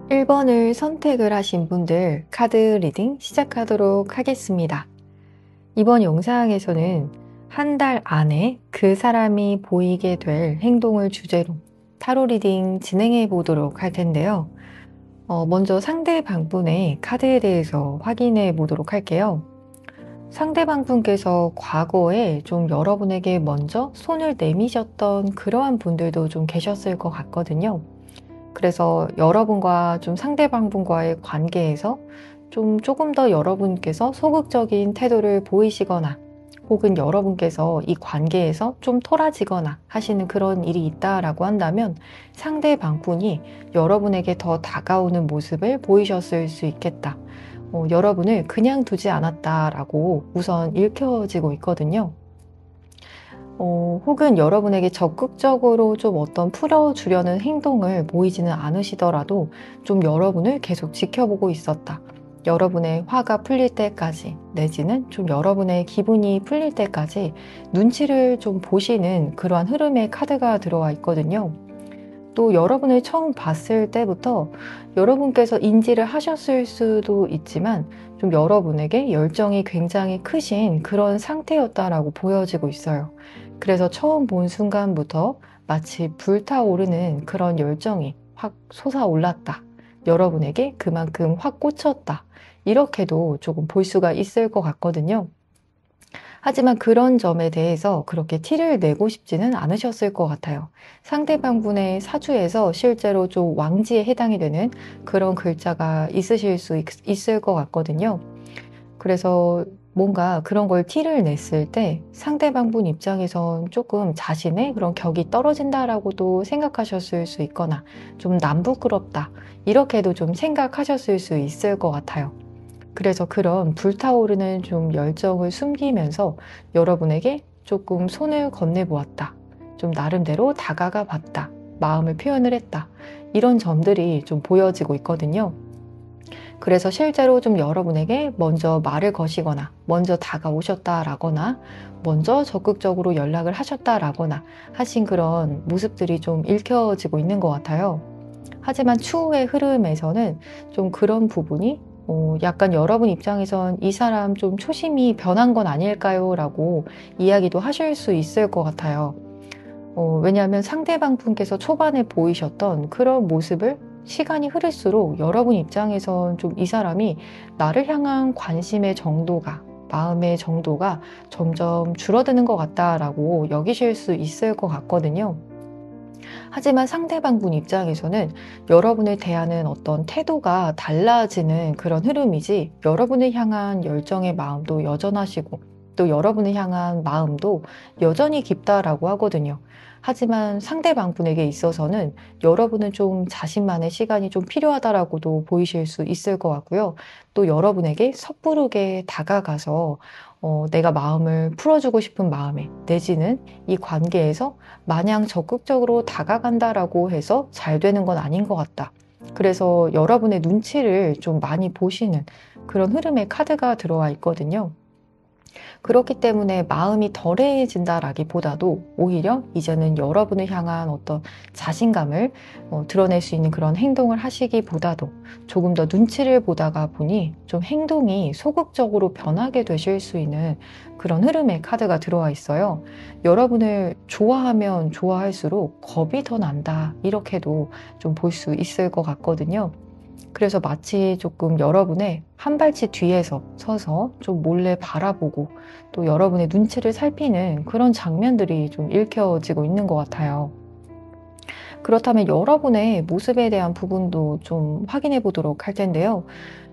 1번을 선택을 하신 분들 카드 리딩 시작하도록 하겠습니다. 이번 영상에서는 한 달 안에 그 사람이 보이게 될 행동을 주제로 타로 리딩 진행해 보도록 할 텐데요. 먼저 상대방분의 카드에 대해서 확인해 보도록 할게요. 상대방분께서 과거에 좀 여러분에게 먼저 손을 내미셨던 그러한 분들도 좀 계셨을 것 같거든요. 그래서 여러분과 좀 상대방분과의 관계에서 조금 더 여러분께서 소극적인 태도를 보이시거나 혹은 여러분께서 이 관계에서 좀 토라지거나 하시는 그런 일이 있다라고 한다면 상대방분이 여러분에게 더 다가오는 모습을 보이셨을 수 있겠다. 여러분을 그냥 두지 않았다라고 우선 읽혀지고 있거든요. 혹은 여러분에게 적극적으로 좀 어떤 풀어주려는 행동을 보이지는 않으시더라도 좀 여러분을 계속 지켜보고 있었다. 여러분의 화가 풀릴 때까지 내지는 좀 여러분의 기분이 풀릴 때까지 눈치를 좀 보시는 그러한 흐름의 카드가 들어와 있거든요. 또 여러분을 처음 봤을 때부터 여러분께서 인지를 하셨을 수도 있지만 좀 여러분에게 열정이 굉장히 크신 그런 상태였다라고 보여지고 있어요. 그래서 처음 본 순간부터 마치 불타오르는 그런 열정이 확 솟아올랐다. 여러분에게 그만큼 확 꽂혔다. 이렇게도 조금 볼 수가 있을 것 같거든요. 하지만 그런 점에 대해서 그렇게 티를 내고 싶지는 않으셨을 것 같아요. 상대방분의 사주에서 실제로 좀 왕지에 해당이 되는 그런 글자가 있으실 수 있을 것 같거든요. 그래서 뭔가 그런 걸 티를 냈을 때 상대방분 입장에선 조금 자신의 그런 격이 떨어진다라고도 생각하셨을 수 있거나 좀 남부끄럽다 이렇게도 좀 생각하셨을 수 있을 것 같아요. 그래서 그런 불타오르는 좀 열정을 숨기면서 여러분에게 조금 손을 건네보았다. 좀 나름대로 다가가 봤다. 마음을 표현을 했다. 이런 점들이 좀 보여지고 있거든요. 그래서 실제로 좀 여러분에게 먼저 말을 거시거나 먼저 다가오셨다라거나 먼저 적극적으로 연락을 하셨다라거나 하신 그런 모습들이 좀 읽혀지고 있는 것 같아요. 하지만 추후의 흐름에서는 좀 그런 부분이 약간 여러분 입장에선 이 사람 좀 초심이 변한 건 아닐까요? 라고 이야기도 하실 수 있을 것 같아요. 왜냐하면 상대방 분께서 초반에 보이셨던 그런 모습을 시간이 흐를수록 여러분 입장에선 좀 이 사람이 나를 향한 관심의 정도가, 마음의 정도가 점점 줄어드는 것 같다라고 여기실 수 있을 것 같거든요. 하지만 상대방분 입장에서는 여러분을 대하는 어떤 태도가 달라지는 그런 흐름이지 여러분을 향한 열정의 마음도 여전하시고 또 여러분을 향한 마음도 여전히 깊다라고 하거든요. 하지만 상대방 분에게 있어서는 여러분은 좀 자신만의 시간이 좀 필요하다라고도 보이실 수 있을 것 같고요. 또 여러분에게 섣부르게 다가가서 내가 마음을 풀어주고 싶은 마음에 내지는 이 관계에서 마냥 적극적으로 다가간다라고 해서 잘 되는 건 아닌 것 같다. 그래서 여러분의 눈치를 좀 많이 보시는 그런 흐름의 카드가 들어와 있거든요. 그렇기 때문에 마음이 덜해진다라기보다도 오히려 이제는 여러분을 향한 어떤 자신감을 드러낼 수 있는 그런 행동을 하시기보다도 조금 더 눈치를 보다가 보니 좀 행동이 소극적으로 변하게 되실 수 있는 그런 흐름의 카드가 들어와 있어요. 여러분을 좋아하면 좋아할수록 겁이 더 난다. 이렇게도 좀 볼 수 있을 것 같거든요. 그래서 마치 조금 여러분의 한 발치 뒤에서 서서 좀 몰래 바라보고 또 여러분의 눈치를 살피는 그런 장면들이 좀 읽혀지고 있는 것 같아요. 그렇다면 여러분의 모습에 대한 부분도 좀 확인해 보도록 할 텐데요.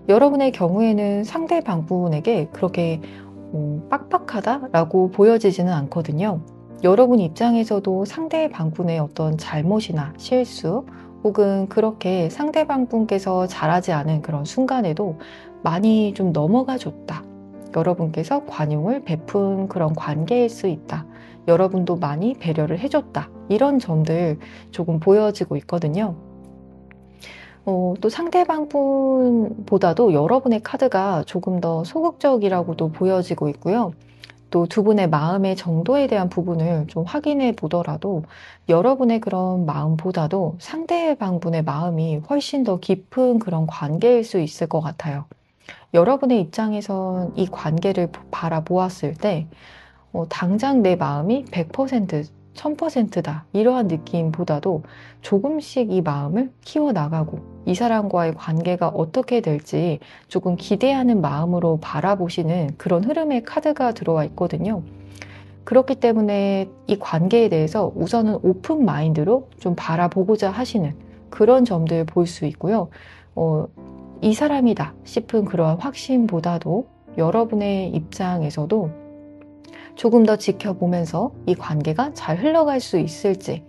여러분의 경우에는 상대방 분에게 그렇게 빡빡하다라고 보여지지는 않거든요. 여러분 입장에서도 상대방 분의 어떤 잘못이나 실수 혹은 그렇게 상대방 분께서 잘하지 않은 그런 순간에도 많이 좀 넘어가 줬다. 여러분께서 관용을 베푼 그런 관계일 수 있다. 여러분도 많이 배려를 해줬다. 이런 점들 조금 보여지고 있거든요. 또 상대방 분보다도 여러분의 카드가 조금 더 소극적이라고도 보여지고 있고요. 또 두 분의 마음의 정도에 대한 부분을 좀 확인해 보더라도 여러분의 그런 마음보다도 상대방 분의 마음이 훨씬 더 깊은 그런 관계일 수 있을 것 같아요. 여러분의 입장에선 이 관계를 바라보았을 때 당장 내 마음이 100%, 1000%다. 이러한 느낌보다도 조금씩 이 마음을 키워나가고 이 사람과의 관계가 어떻게 될지 조금 기대하는 마음으로 바라보시는 그런 흐름의 카드가 들어와 있거든요. 그렇기 때문에 이 관계에 대해서 우선은 오픈 마인드로 좀 바라보고자 하시는 그런 점들 볼 수 있고요. 이 사람이다 싶은 그러한 확신보다도 여러분의 입장에서도 조금 더 지켜보면서 이 관계가 잘 흘러갈 수 있을지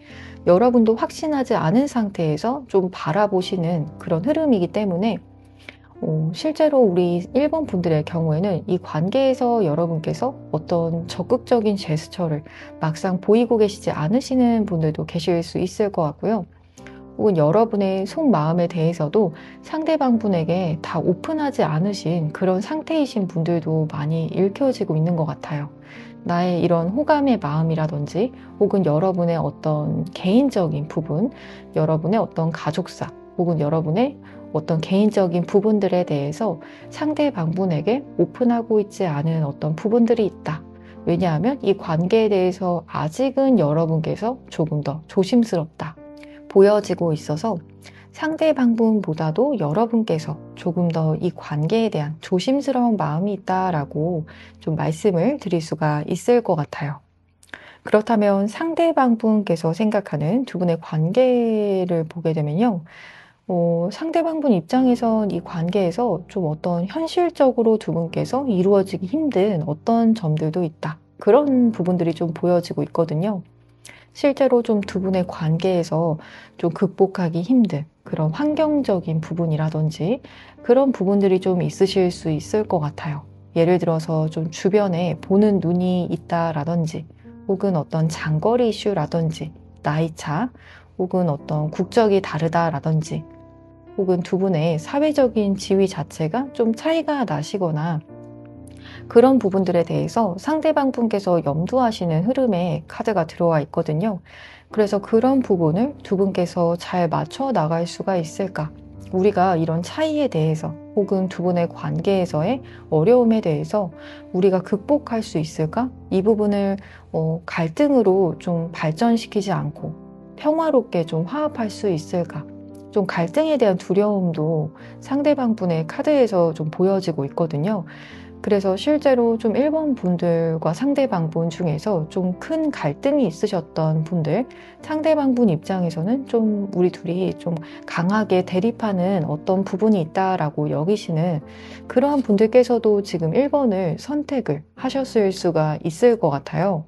여러분도 확신하지 않은 상태에서 좀 바라보시는 그런 흐름이기 때문에 실제로 우리 1번 분들의 경우에는 이 관계에서 여러분께서 어떤 적극적인 제스처를 막상 보이고 계시지 않으시는 분들도 계실 수 있을 것 같고요. 혹은 여러분의 속마음에 대해서도 상대방 분에게 다 오픈하지 않으신 그런 상태이신 분들도 많이 읽혀지고 있는 것 같아요. 나의 이런 호감의 마음이라든지 혹은 여러분의 어떤 개인적인 부분, 여러분의 어떤 가족사 혹은 여러분의 어떤 개인적인 부분들에 대해서 상대방 분에게 오픈하고 있지 않은 어떤 부분들이 있다. 왜냐하면 이 관계에 대해서 아직은 여러분께서 조금 더 조심스럽다 보여지고 있어서 상대방 분보다도 여러분께서 조금 더 이 관계에 대한 조심스러운 마음이 있다라고 좀 말씀을 드릴 수가 있을 것 같아요. 그렇다면 상대방 분께서 생각하는 두 분의 관계를 보게 되면요. 상대방 분 입장에선 이 관계에서 좀 어떤 현실적으로 두 분께서 이루어지기 힘든 어떤 점들도 있다. 그런 부분들이 좀 보여지고 있거든요. 실제로 좀 두 분의 관계에서 좀 극복하기 힘든 그런 환경적인 부분이라든지 그런 부분들이 좀 있으실 수 있을 것 같아요. 예를 들어서 좀 주변에 보는 눈이 있다라든지 혹은 어떤 장거리 이슈라든지 나이차 혹은 어떤 국적이 다르다라든지 혹은 두 분의 사회적인 지위 자체가 좀 차이가 나시거나 그런 부분들에 대해서 상대방 분께서 염두하시는 흐름의 카드가 들어와 있거든요. 그래서 그런 부분을 두 분께서 잘 맞춰 나갈 수가 있을까? 우리가 이런 차이에 대해서 혹은 두 분의 관계에서의 어려움에 대해서 우리가 극복할 수 있을까? 이 부분을 갈등으로 좀 발전시키지 않고 평화롭게 좀 화합할 수 있을까? 좀 갈등에 대한 두려움도 상대방 분의 카드에서 좀 보여지고 있거든요. 그래서 실제로 좀 1번 분들과 상대방 분 중에서 좀 큰 갈등이 있으셨던 분들, 상대방 분 입장에서는 좀 우리 둘이 좀 강하게 대립하는 어떤 부분이 있다라고 여기시는 그러한 분들께서도 지금 1번을 선택을 하셨을 수가 있을 것 같아요.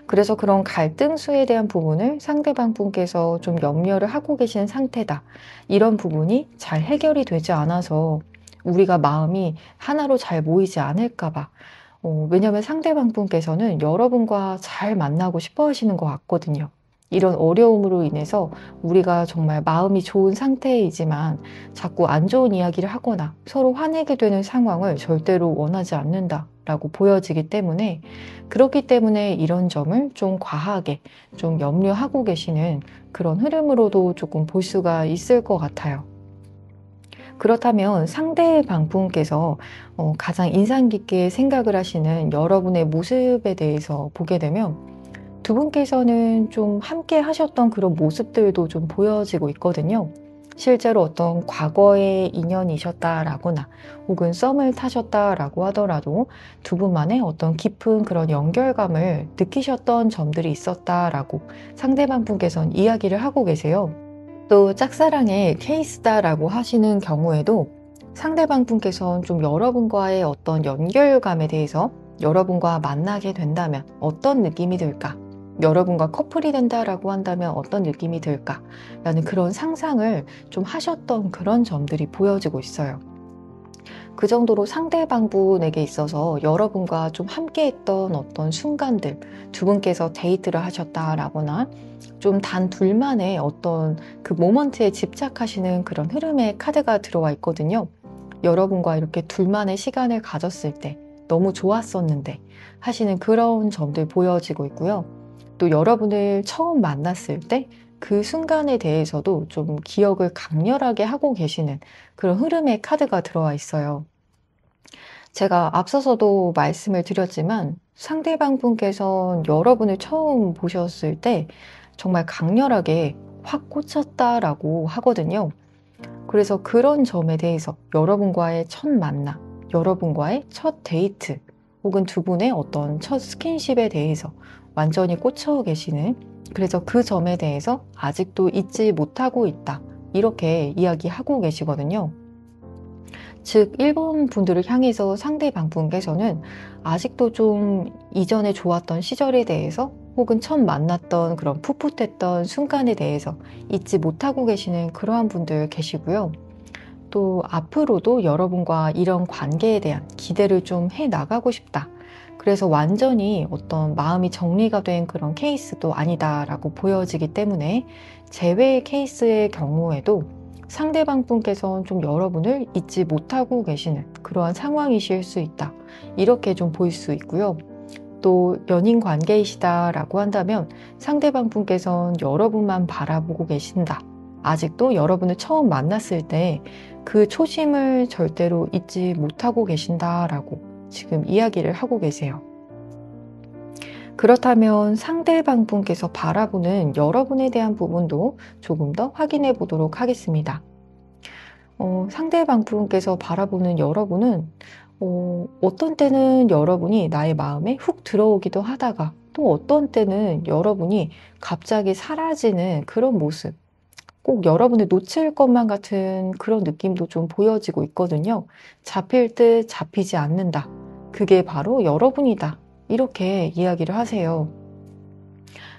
그래서 그런 갈등수에 대한 부분을 상대방 분께서 좀 염려를 하고 계신 상태다. 이런 부분이 잘 해결이 되지 않아서 우리가 마음이 하나로 잘 모이지 않을까 봐. 왜냐면 상대방 분께서는 여러분과 잘 만나고 싶어 하시는 것 같거든요. 이런 어려움으로 인해서 우리가 정말 마음이 좋은 상태이지만 자꾸 안 좋은 이야기를 하거나 서로 화내게 되는 상황을 절대로 원하지 않는다라고 보여지기 때문에, 그렇기 때문에 이런 점을 좀 과하게 좀 염려하고 계시는 그런 흐름으로도 조금 볼 수가 있을 것 같아요. 그렇다면 상대방 분께서 가장 인상 깊게 생각을 하시는 여러분의 모습에 대해서 보게 되면, 두 분께서는 좀 함께 하셨던 그런 모습들도 좀 보여지고 있거든요. 실제로 어떤 과거의 인연이셨다라거나 혹은 썸을 타셨다라고 하더라도 두 분만의 어떤 깊은 그런 연결감을 느끼셨던 점들이 있었다라고 상대방 분께서는 이야기를 하고 계세요. 또 짝사랑의 케이스다라고 하시는 경우에도 상대방 분께서는 좀 여러분과의 어떤 연결감에 대해서, 여러분과 만나게 된다면 어떤 느낌이 들까? 여러분과 커플이 된다라고 한다면 어떤 느낌이 들까? 라는 그런 상상을 좀 하셨던 그런 점들이 보여지고 있어요. 그 정도로 상대방 분에게 있어서 여러분과 좀 함께 했던 어떤 순간들, 두 분께서 데이트를 하셨다라거나 좀 단 둘만의 어떤 그 모먼트에 집착하시는 그런 흐름의 카드가 들어와 있거든요. 여러분과 이렇게 둘만의 시간을 가졌을 때 너무 좋았었는데 하시는 그런 점들 보여지고 있고요. 또 여러분을 처음 만났을 때 그 순간에 대해서도 좀 기억을 강렬하게 하고 계시는 그런 흐름의 카드가 들어와 있어요. 제가 앞서서도 말씀을 드렸지만 상대방 분께서 여러분을 처음 보셨을 때 정말 강렬하게 확 꽂혔다라고 하거든요. 그래서 그런 점에 대해서 여러분과의 첫 만남, 여러분과의 첫 데이트, 혹은 두 분의 어떤 첫 스킨십에 대해서 완전히 꽂혀 계시는, 그래서 그 점에 대해서 아직도 잊지 못하고 있다, 이렇게 이야기하고 계시거든요. 즉, 일본 분들을 향해서 상대방 분께서는 아직도 좀 이전에 좋았던 시절에 대해서 혹은 처음 만났던 그런 풋풋했던 순간에 대해서 잊지 못하고 계시는 그러한 분들 계시고요. 또 앞으로도 여러분과 이런 관계에 대한 기대를 좀 해 나가고 싶다. 그래서 완전히 어떤 마음이 정리가 된 그런 케이스도 아니다라고 보여지기 때문에 제외의 케이스의 경우에도 상대방 분께서는 좀 여러분을 잊지 못하고 계시는 그러한 상황이실 수 있다. 이렇게 좀 보일 수 있고요. 또 연인 관계이시다라고 한다면 상대방 분께서는 여러분만 바라보고 계신다. 아직도 여러분을 처음 만났을 때 그 초심을 절대로 잊지 못하고 계신다라고 지금 이야기를 하고 계세요. 그렇다면 상대방 분께서 바라보는 여러분에 대한 부분도 조금 더 확인해 보도록 하겠습니다. 상대방 분께서 바라보는 여러분은 어떤 때는 여러분이 나의 마음에 훅 들어오기도 하다가 또 어떤 때는 여러분이 갑자기 사라지는 그런 모습, 꼭 여러분을 놓칠 것만 같은 그런 느낌도 좀 보여지고 있거든요. 잡힐 듯 잡히지 않는다. 그게 바로 여러분이다. 이렇게 이야기를 하세요.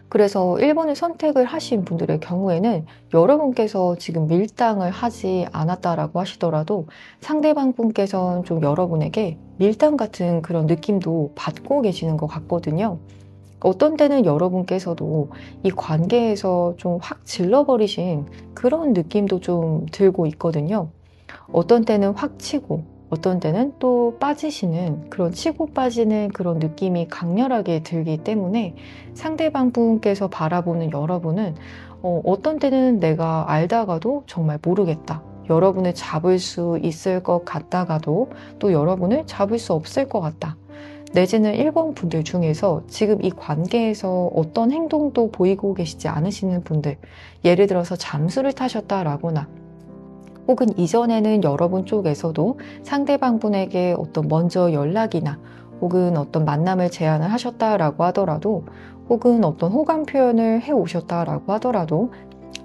그래서 1번을 선택을 하신 분들의 경우에는 여러분께서 지금 밀당을 하지 않았다라고 하시더라도 상대방 분께서는 좀 여러분에게 밀당 같은 그런 느낌도 받고 계시는 것 같거든요. 어떤 때는 여러분께서도 이 관계에서 좀 확 질러버리신 그런 느낌도 좀 들고 있거든요. 어떤 때는 확 치고 어떤 때는 또 빠지시는, 그런 치고 빠지는 그런 느낌이 강렬하게 들기 때문에 상대방 분께서 바라보는 여러분은 어떤 때는 내가 알다가도 정말 모르겠다. 여러분을 잡을 수 있을 것 같다가도 또 여러분을 잡을 수 없을 것 같다. 내지는 1번 분들 중에서 지금 이 관계에서 어떤 행동도 보이고 계시지 않으시는 분들, 예를 들어서 잠수를 타셨다라거나 혹은 이전에는 여러분 쪽에서도 상대방 분에게 어떤 먼저 연락이나 혹은 어떤 만남을 제안을 하셨다라고 하더라도, 혹은 어떤 호감 표현을 해 오셨다라고 하더라도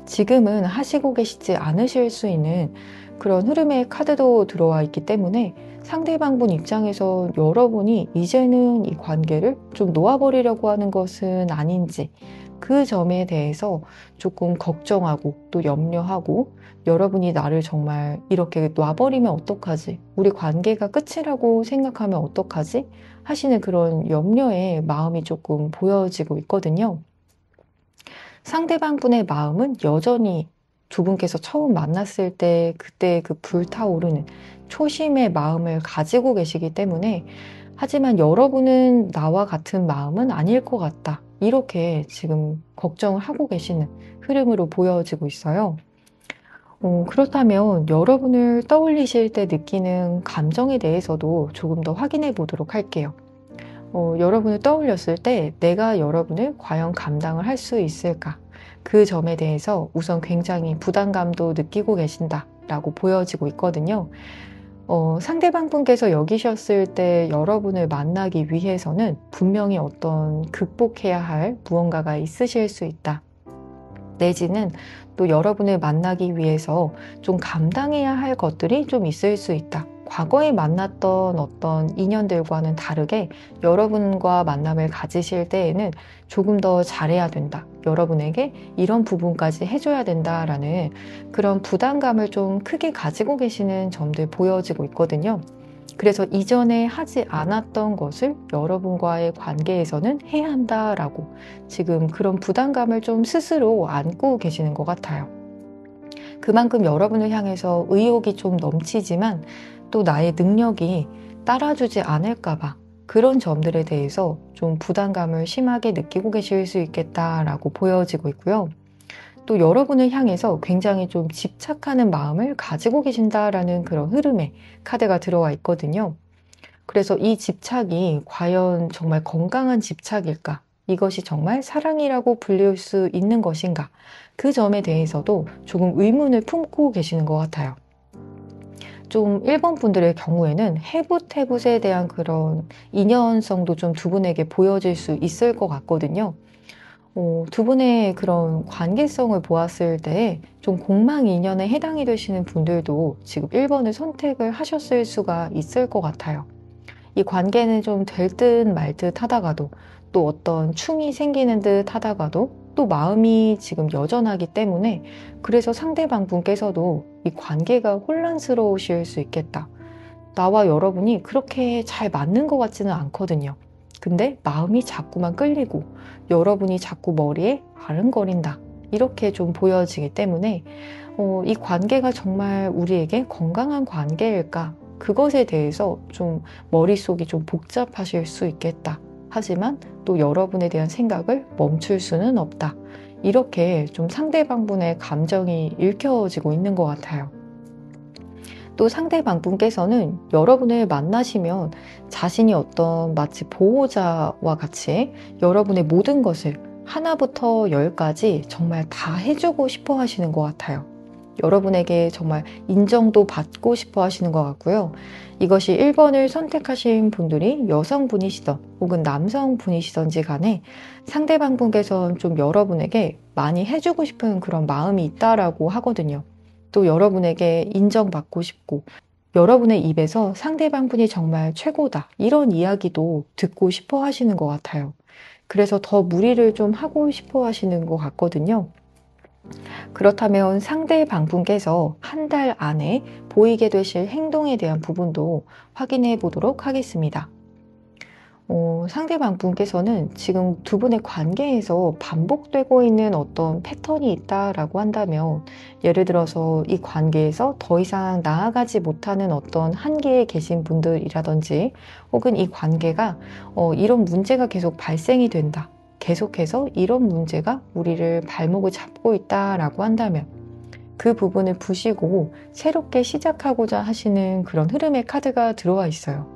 지금은 하시고 계시지 않으실 수 있는 그런 흐름의 카드도 들어와 있기 때문에 상대방분 입장에서 여러분이 이제는 이 관계를 좀 놓아버리려고 하는 것은 아닌지, 그 점에 대해서 조금 걱정하고 또 염려하고, 여러분이 나를 정말 이렇게 놔버리면 어떡하지? 우리 관계가 끝이라고 생각하면 어떡하지? 하시는 그런 염려의 마음이 조금 보여지고 있거든요. 상대방 분의 마음은 여전히 두 분께서 처음 만났을 때 그때 그 불타오르는 초심의 마음을 가지고 계시기 때문에, 하지만 여러분은 나와 같은 마음은 아닐 것 같다, 이렇게 지금 걱정을 하고 계시는 흐름으로 보여지고 있어요. 그렇다면 여러분을 떠올리실 때 느끼는 감정에 대해서도 조금 더 확인해 보도록 할게요. 여러분을 떠올렸을 때 내가 여러분을 과연 감당을 할 수 있을까? 그 점에 대해서 우선 굉장히 부담감도 느끼고 계신다라고 보여지고 있거든요. 상대방 분께서 여기셨을 때 여러분을 만나기 위해서는 분명히 어떤 극복해야 할 무언가가 있으실 수 있다. 내지는 또 여러분을 만나기 위해서 좀 감당해야 할 것들이 좀 있을 수 있다. 과거에 만났던 어떤 인연들과는 다르게 여러분과 만남을 가지실 때에는 조금 더 잘해야 된다, 여러분에게 이런 부분까지 해줘야 된다라는 그런 부담감을 좀 크게 가지고 계시는 점들 보여지고 있거든요. 그래서 이전에 하지 않았던 것을 여러분과의 관계에서는 해야 한다라고 지금 그런 부담감을 좀 스스로 안고 계시는 것 같아요. 그만큼 여러분을 향해서 의욕이 좀 넘치지만 또 나의 능력이 따라주지 않을까봐 그런 점들에 대해서 좀 부담감을 심하게 느끼고 계실 수 있겠다라고 보여지고 있고요. 또 여러분을 향해서 굉장히 좀 집착하는 마음을 가지고 계신다라는 그런 흐름의 카드가 들어와 있거든요. 그래서 이 집착이 과연 정말 건강한 집착일까? 이것이 정말 사랑이라고 불릴 수 있는 것인가? 그 점에 대해서도 조금 의문을 품고 계시는 것 같아요. 좀 1번 분들의 경우에는 해붓해붓에 대한 그런 인연성도 좀 두 분에게 보여질 수 있을 것 같거든요. 두 분의 그런 관계성을 보았을 때 좀 공망 인연에 해당이 되시는 분들도 지금 1번을 선택을 하셨을 수가 있을 것 같아요. 이 관계는 좀 될 듯 말 듯 하다가도, 또 어떤 충이 생기는 듯 하다가도 또 마음이 지금 여전하기 때문에, 그래서 상대방 분께서도 이 관계가 혼란스러우실 수 있겠다. 나와 여러분이 그렇게 잘 맞는 것 같지는 않거든요. 근데 마음이 자꾸만 끌리고 여러분이 자꾸 머리에 아른거린다, 이렇게 좀 보여지기 때문에 이 관계가 정말 우리에게 건강한 관계일까? 그것에 대해서 좀 머릿속이 좀 복잡하실 수 있겠다. 하지만 또 여러분에 대한 생각을 멈출 수는 없다. 이렇게 좀 상대방분의 감정이 읽혀지고 있는 것 같아요. 또 상대방분께서는 여러분을 만나시면 자신이 어떤 마치 보호자와 같이 여러분의 모든 것을 하나부터 열까지 정말 다 해주고 싶어 하시는 것 같아요. 여러분에게 정말 인정도 받고 싶어 하시는 것 같고요. 이것이 1번을 선택하신 분들이 여성분이시던 혹은 남성분이시던지 간에 상대방 분께서는 좀 여러분에게 많이 해주고 싶은 그런 마음이 있다라고 하거든요. 또 여러분에게 인정받고 싶고, 여러분의 입에서 상대방 분이 정말 최고다, 이런 이야기도 듣고 싶어 하시는 것 같아요. 그래서 더 무리를 좀 하고 싶어 하시는 것 같거든요. 그렇다면 상대방 분께서 한 달 안에 보이게 되실 행동에 대한 부분도 확인해 보도록 하겠습니다. 상대방 분께서는 지금 두 분의 관계에서 반복되고 있는 어떤 패턴이 있다라고 한다면, 예를 들어서 이 관계에서 더 이상 나아가지 못하는 어떤 한계에 계신 분들이라든지, 혹은 이 관계가 이런 문제가 계속 발생이 된다, 계속해서 이런 문제가 우리를 발목을 잡고 있다라고 한다면 그 부분을 부시고 새롭게 시작하고자 하시는 그런 흐름의 카드가 들어와 있어요.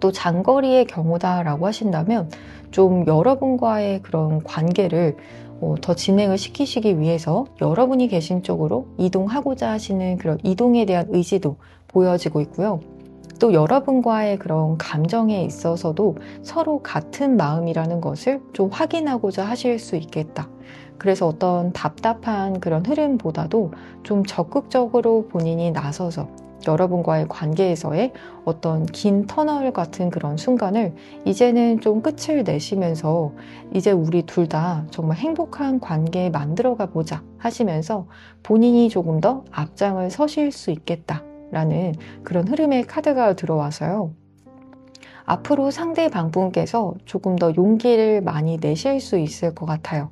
또 장거리의 경우다라고 하신다면 좀 여러분과의 그런 관계를 더 진행을 시키시기 위해서 여러분이 계신 쪽으로 이동하고자 하시는 그런 이동에 대한 의지도 보여지고 있고요. 또 여러분과의 그런 감정에 있어서도 서로 같은 마음이라는 것을 좀 확인하고자 하실 수 있겠다. 그래서 어떤 답답한 그런 흐름보다도 좀 적극적으로 본인이 나서서 여러분과의 관계에서의 어떤 긴 터널 같은 그런 순간을 이제는 좀 끝을 내시면서 이제 우리 둘 다 정말 행복한 관계 만들어가 보자 하시면서 본인이 조금 더 앞장을 서실 수 있겠다라는 그런 흐름의 카드가 들어와서요. 앞으로 상대방분께서 조금 더 용기를 많이 내실 수 있을 것 같아요.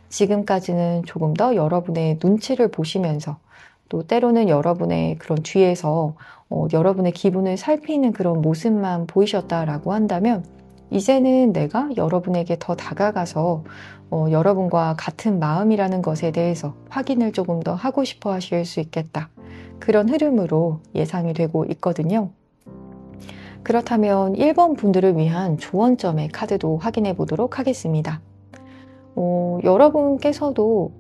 지금까지는 조금 더 여러분의 눈치를 보시면서 또 때로는 여러분의 그런 뒤에서 여러분의 기분을 살피는 그런 모습만 보이셨다라고 한다면 이제는 내가 여러분에게 더 다가가서 여러분과 같은 마음이라는 것에 대해서 확인을 조금 더 하고 싶어 하실 수 있겠다. 그런 흐름으로 예상이 되고 있거든요. 그렇다면 1번 분들을 위한 조언점의 카드도 확인해 보도록 하겠습니다. 여러분께서도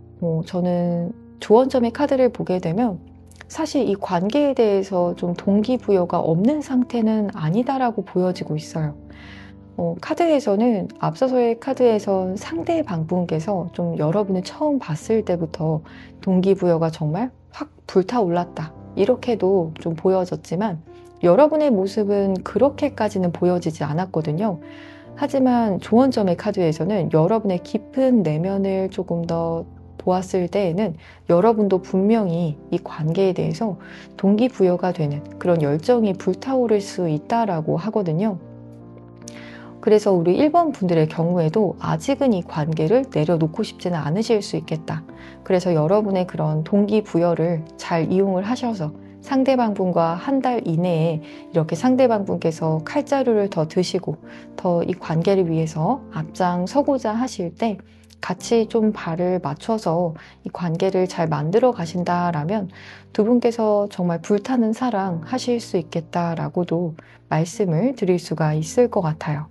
저는 조언점의 카드를 보게 되면 사실 이 관계에 대해서 좀 동기부여가 없는 상태는 아니다라고 보여지고 있어요. 카드에서는 앞서서의 카드에선 상대방분께서 좀 여러분을 처음 봤을 때부터 동기부여가 정말 확 불타올랐다. 이렇게도 좀 보여졌지만 여러분의 모습은 그렇게까지는 보여지지 않았거든요. 하지만 조언점의 카드에서는 여러분의 깊은 내면을 조금 더 보았을 때에는 여러분도 분명히 이 관계에 대해서 동기부여가 되는 그런 열정이 불타오를 수 있다라고 하거든요. 그래서 우리 1번 분들의 경우에도 아직은 이 관계를 내려놓고 싶지는 않으실 수 있겠다. 그래서 여러분의 그런 동기부여를 잘 이용을 하셔서 상대방분과 한 달 이내에 이렇게 상대방분께서 칼자루를 더 드시고 더 이 관계를 위해서 앞장서고자 하실 때 같이 좀 발을 맞춰서 이 관계를 잘 만들어 가신다라면 두 분께서 정말 불타는 사랑 하실 수 있겠다라고도 말씀을 드릴 수가 있을 것 같아요.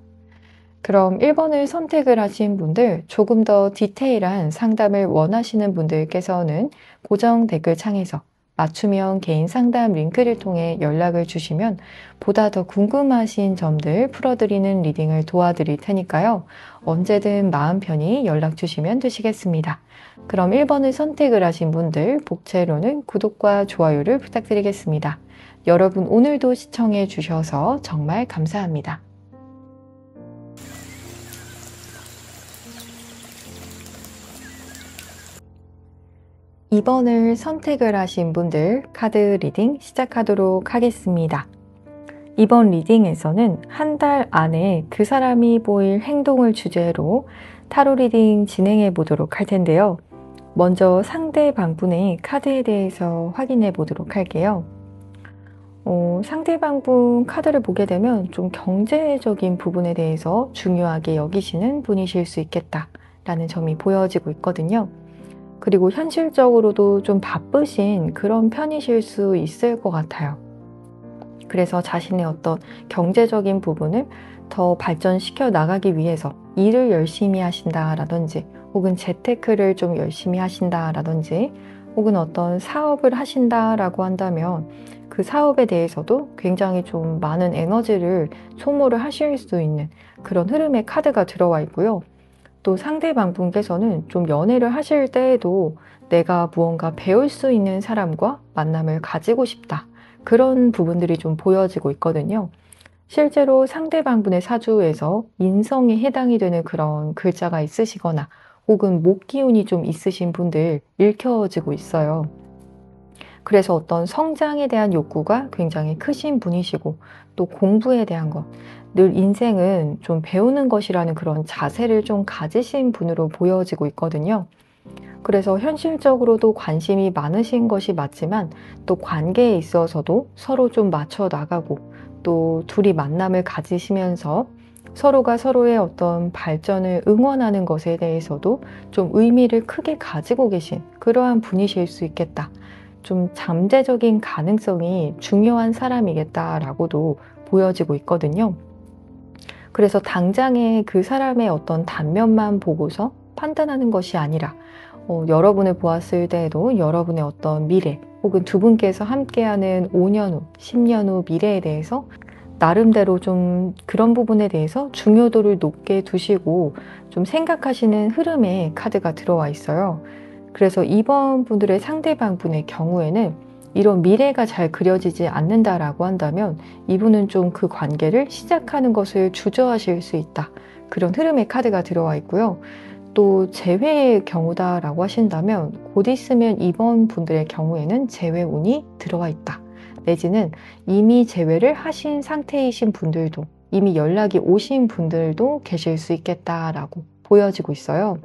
그럼 1번을 선택을 하신 분들, 조금 더 디테일한 상담을 원하시는 분들께서는 고정 댓글 창에서 맞춤형 개인 상담 링크를 통해 연락을 주시면 보다 더 궁금하신 점들 풀어드리는 리딩을 도와드릴 테니까요. 언제든 마음 편히 연락 주시면 되시겠습니다. 그럼 1번을 선택을 하신 분들, 복채로는 구독과 좋아요를 부탁드리겠습니다. 여러분 오늘도 시청해 주셔서 정말 감사합니다. 2번을 선택을 하신 분들 카드 리딩 시작하도록 하겠습니다. 이번 리딩에서는 한 달 안에 그 사람이 보일 행동을 주제로 타로 리딩 진행해 보도록 할 텐데요. 먼저 상대방분의 카드에 대해서 확인해 보도록 할게요. 상대방분 카드를 보게 되면 좀 경제적인 부분에 대해서 중요하게 여기시는 분이실 수 있겠다라는 점이 보여지고 있거든요. 그리고 현실적으로도 좀 바쁘신 그런 편이실 수 있을 것 같아요. 그래서 자신의 어떤 경제적인 부분을 더 발전시켜 나가기 위해서 일을 열심히 하신다라든지 혹은 재테크를 좀 열심히 하신다라든지 혹은 어떤 사업을 하신다라고 한다면 그 사업에 대해서도 굉장히 좀 많은 에너지를 소모를 하실 수 있는 그런 흐름의 카드가 들어와 있고요. 또 상대방분께서는 좀 연애를 하실 때에도 내가 무언가 배울 수 있는 사람과 만남을 가지고 싶다. 그런 부분들이 좀 보여지고 있거든요. 실제로 상대방분의 사주에서 인성에 해당이 되는 그런 글자가 있으시거나 혹은 목 기운이 좀 있으신 분들 읽혀지고 있어요. 그래서 어떤 성장에 대한 욕구가 굉장히 크신 분이시고 또 공부에 대한 것, 늘 인생은 좀 배우는 것이라는 그런 자세를 좀 가지신 분으로 보여지고 있거든요. 그래서 현실적으로도 관심이 많으신 것이 맞지만 또 관계에 있어서도 서로 좀 맞춰 나가고 또 둘이 만남을 가지시면서 서로가 서로의 어떤 발전을 응원하는 것에 대해서도 좀 의미를 크게 가지고 계신 그러한 분이실 수 있겠다. 좀 잠재적인 가능성이 중요한 사람이겠다라고도 보여지고 있거든요. 그래서 당장에 그 사람의 어떤 단면만 보고서 판단하는 것이 아니라 여러분을 보았을 때에도 여러분의 어떤 미래 혹은 두 분께서 함께하는 5년 후, 10년 후 미래에 대해서 나름대로 좀 그런 부분에 대해서 중요도를 높게 두시고 좀 생각하시는 흐름의 카드가 들어와 있어요. 그래서 이번 분들의 상대방 분의 경우에는 이런 미래가 잘 그려지지 않는다라고 한다면 이분은 좀 그 관계를 시작하는 것을 주저하실 수 있다. 그런 흐름의 카드가 들어와 있고요. 또 재회의 경우다라고 하신다면 곧 있으면 이번 분들의 경우에는 재회운이 들어와 있다. 내지는 이미 재회를 하신 상태이신 분들도, 이미 연락이 오신 분들도 계실 수 있겠다라고 보여지고 있어요.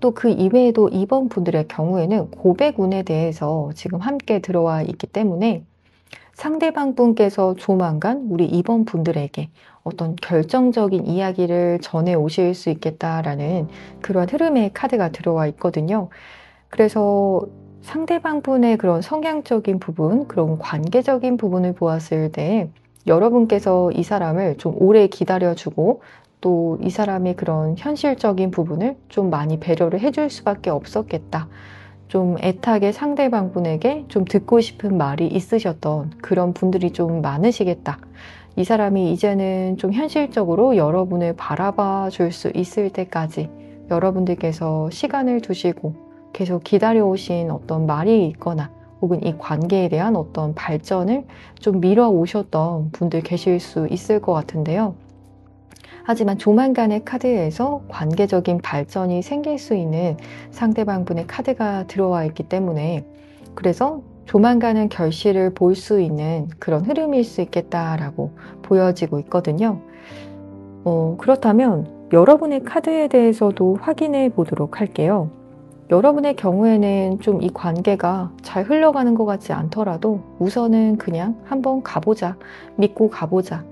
또 그 이외에도 이번 분들의 경우에는 고백운에 대해서 지금 함께 들어와 있기 때문에 상대방 분께서 조만간 우리 이번 분들에게 어떤 결정적인 이야기를 전해 오실 수 있겠다라는 그런 흐름의 카드가 들어와 있거든요. 그래서 상대방 분의 그런 성향적인 부분, 그런 관계적인 부분을 보았을 때 여러분께서 이 사람을 좀 오래 기다려주고 또 이 사람의 그런 현실적인 부분을 좀 많이 배려를 해줄 수밖에 없었겠다. 좀 애타게 상대방 분에게 좀 듣고 싶은 말이 있으셨던 그런 분들이 좀 많으시겠다. 이 사람이 이제는 좀 현실적으로 여러분을 바라봐 줄 수 있을 때까지 여러분들께서 시간을 두시고 계속 기다려 오신 어떤 말이 있거나 혹은 이 관계에 대한 어떤 발전을 좀 미뤄 오셨던 분들 계실 수 있을 것 같은데요. 하지만 조만간의 카드에서 관계적인 발전이 생길 수 있는 상대방 분의 카드가 들어와 있기 때문에 그래서 조만간은 결실을 볼 수 있는 그런 흐름일 수 있겠다라고 보여지고 있거든요. 그렇다면 여러분의 카드에 대해서도 확인해 보도록 할게요. 여러분의 경우에는 좀 이 관계가 잘 흘러가는 것 같지 않더라도 우선은 그냥 한번 가보자, 믿고 가보자.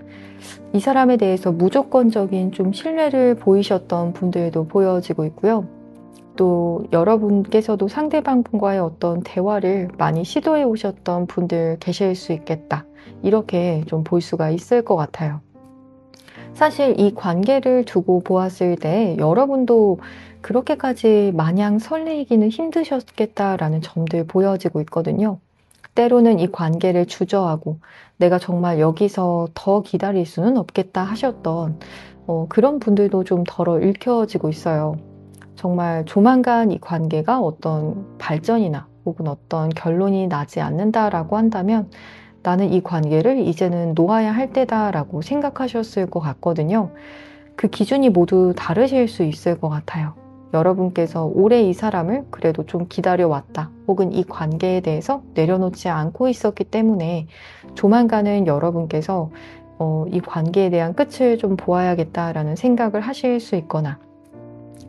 이 사람에 대해서 무조건적인 좀 신뢰를 보이셨던 분들도 보여지고 있고요. 또 여러분께서도 상대방 분과의 어떤 대화를 많이 시도해 오셨던 분들 계실 수 있겠다. 이렇게 좀 볼 수가 있을 것 같아요. 사실 이 관계를 두고 보았을 때 여러분도 그렇게까지 마냥 설레이기는 힘드셨겠다라는 점들 보여지고 있거든요. 때로는 이 관계를 주저하고 내가 정말 여기서 더 기다릴 수는 없겠다 하셨던 그런 분들도 좀 덜어 읽혀지고 있어요. 정말 조만간 이 관계가 어떤 발전이나 혹은 어떤 결론이 나지 않는다라고 한다면 나는 이 관계를 이제는 놓아야 할 때다라고 생각하셨을 것 같거든요. 그 기준이 모두 다르실 수 있을 것 같아요. 여러분께서 오래 이 사람을 그래도 좀 기다려왔다. 혹은 이 관계에 대해서 내려놓지 않고 있었기 때문에 조만간은 여러분께서 이 관계에 대한 끝을 좀 보아야겠다라는 생각을 하실 수 있거나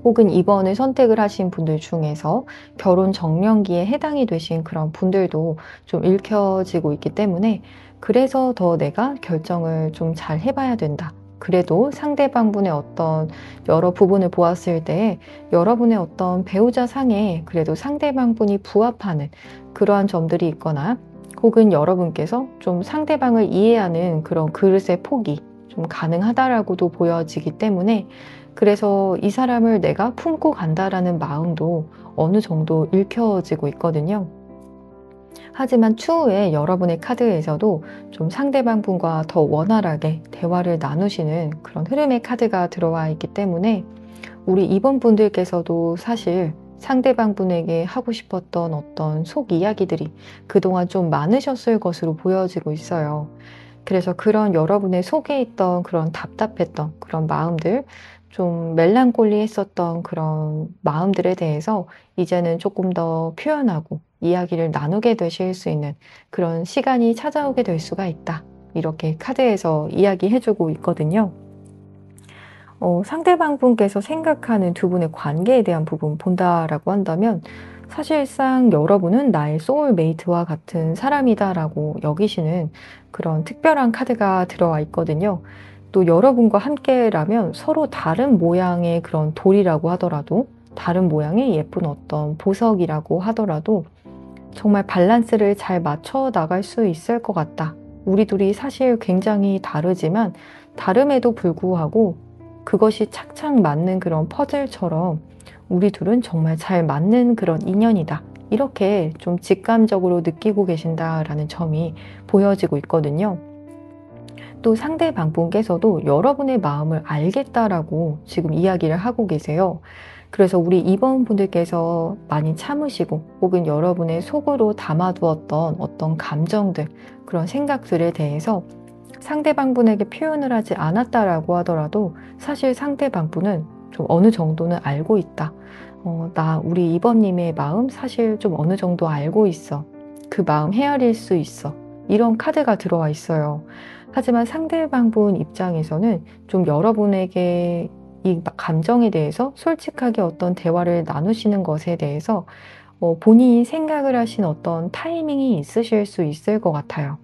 혹은 이번을 선택을 하신 분들 중에서 결혼 정년기에 해당이 되신 그런 분들도 좀 읽혀지고 있기 때문에 그래서 더 내가 결정을 좀 잘 해봐야 된다. 그래도 상대방 분의 어떤 여러 부분을 보았을 때 여러분의 어떤 배우자 상에 그래도 상대방 분이 부합하는 그러한 점들이 있거나 혹은 여러분께서 좀 상대방을 이해하는 그런 그릇의 폭이 좀 가능하다라고도 보여지기 때문에 그래서 이 사람을 내가 품고 간다라는 마음도 어느 정도 읽혀지고 있거든요. 하지만 추후에 여러분의 카드에서도 좀 상대방 분과 더 원활하게 대화를 나누시는 그런 흐름의 카드가 들어와 있기 때문에 우리 이번 분들께서도 사실 상대방 분에게 하고 싶었던 어떤 속 이야기들이 그동안 좀 많으셨을 것으로 보여지고 있어요. 그래서 그런 여러분의 속에 있던 그런 답답했던 그런 마음들, 좀 멜랑콜리했었던 그런 마음들에 대해서 이제는 조금 더 표현하고 이야기를 나누게 되실 수 있는 그런 시간이 찾아오게 될 수가 있다. 이렇게 카드에서 이야기해주고 있거든요. 상대방 분께서 생각하는 두 분의 관계에 대한 부분 본다라고 한다면 사실상 여러분은 나의 소울메이트와 같은 사람이다라고 여기시는 그런 특별한 카드가 들어와 있거든요. 또 여러분과 함께라면 서로 다른 모양의 그런 돌이라고 하더라도 다른 모양의 예쁜 어떤 보석이라고 하더라도 정말 밸런스를 잘 맞춰 나갈 수 있을 것 같다. 우리 둘이 사실 굉장히 다르지만 다름에도 불구하고 그것이 착착 맞는 그런 퍼즐처럼 우리 둘은 정말 잘 맞는 그런 인연이다. 이렇게 좀 직감적으로 느끼고 계신다라는 점이 보여지고 있거든요. 또 상대방 분께서도 여러분의 마음을 알겠다라고 지금 이야기를 하고 계세요. 그래서 우리 2번 분들께서 많이 참으시고 혹은 여러분의 속으로 담아두었던 어떤 감정들, 그런 생각들에 대해서 상대방분에게 표현을 하지 않았다라고 하더라도 사실 상대방분은 좀 어느 정도는 알고 있다. 우리 2번님의 마음 사실 좀 어느 정도 알고 있어. 그 마음 헤아릴 수 있어. 이런 카드가 들어와 있어요. 하지만 상대방분 입장에서는 좀 여러분에게 이 감정에 대해서 솔직하게 어떤 대화를 나누시는 것에 대해서 본인이 생각을 하신 어떤 타이밍이 있으실 수 있을 것 같아요.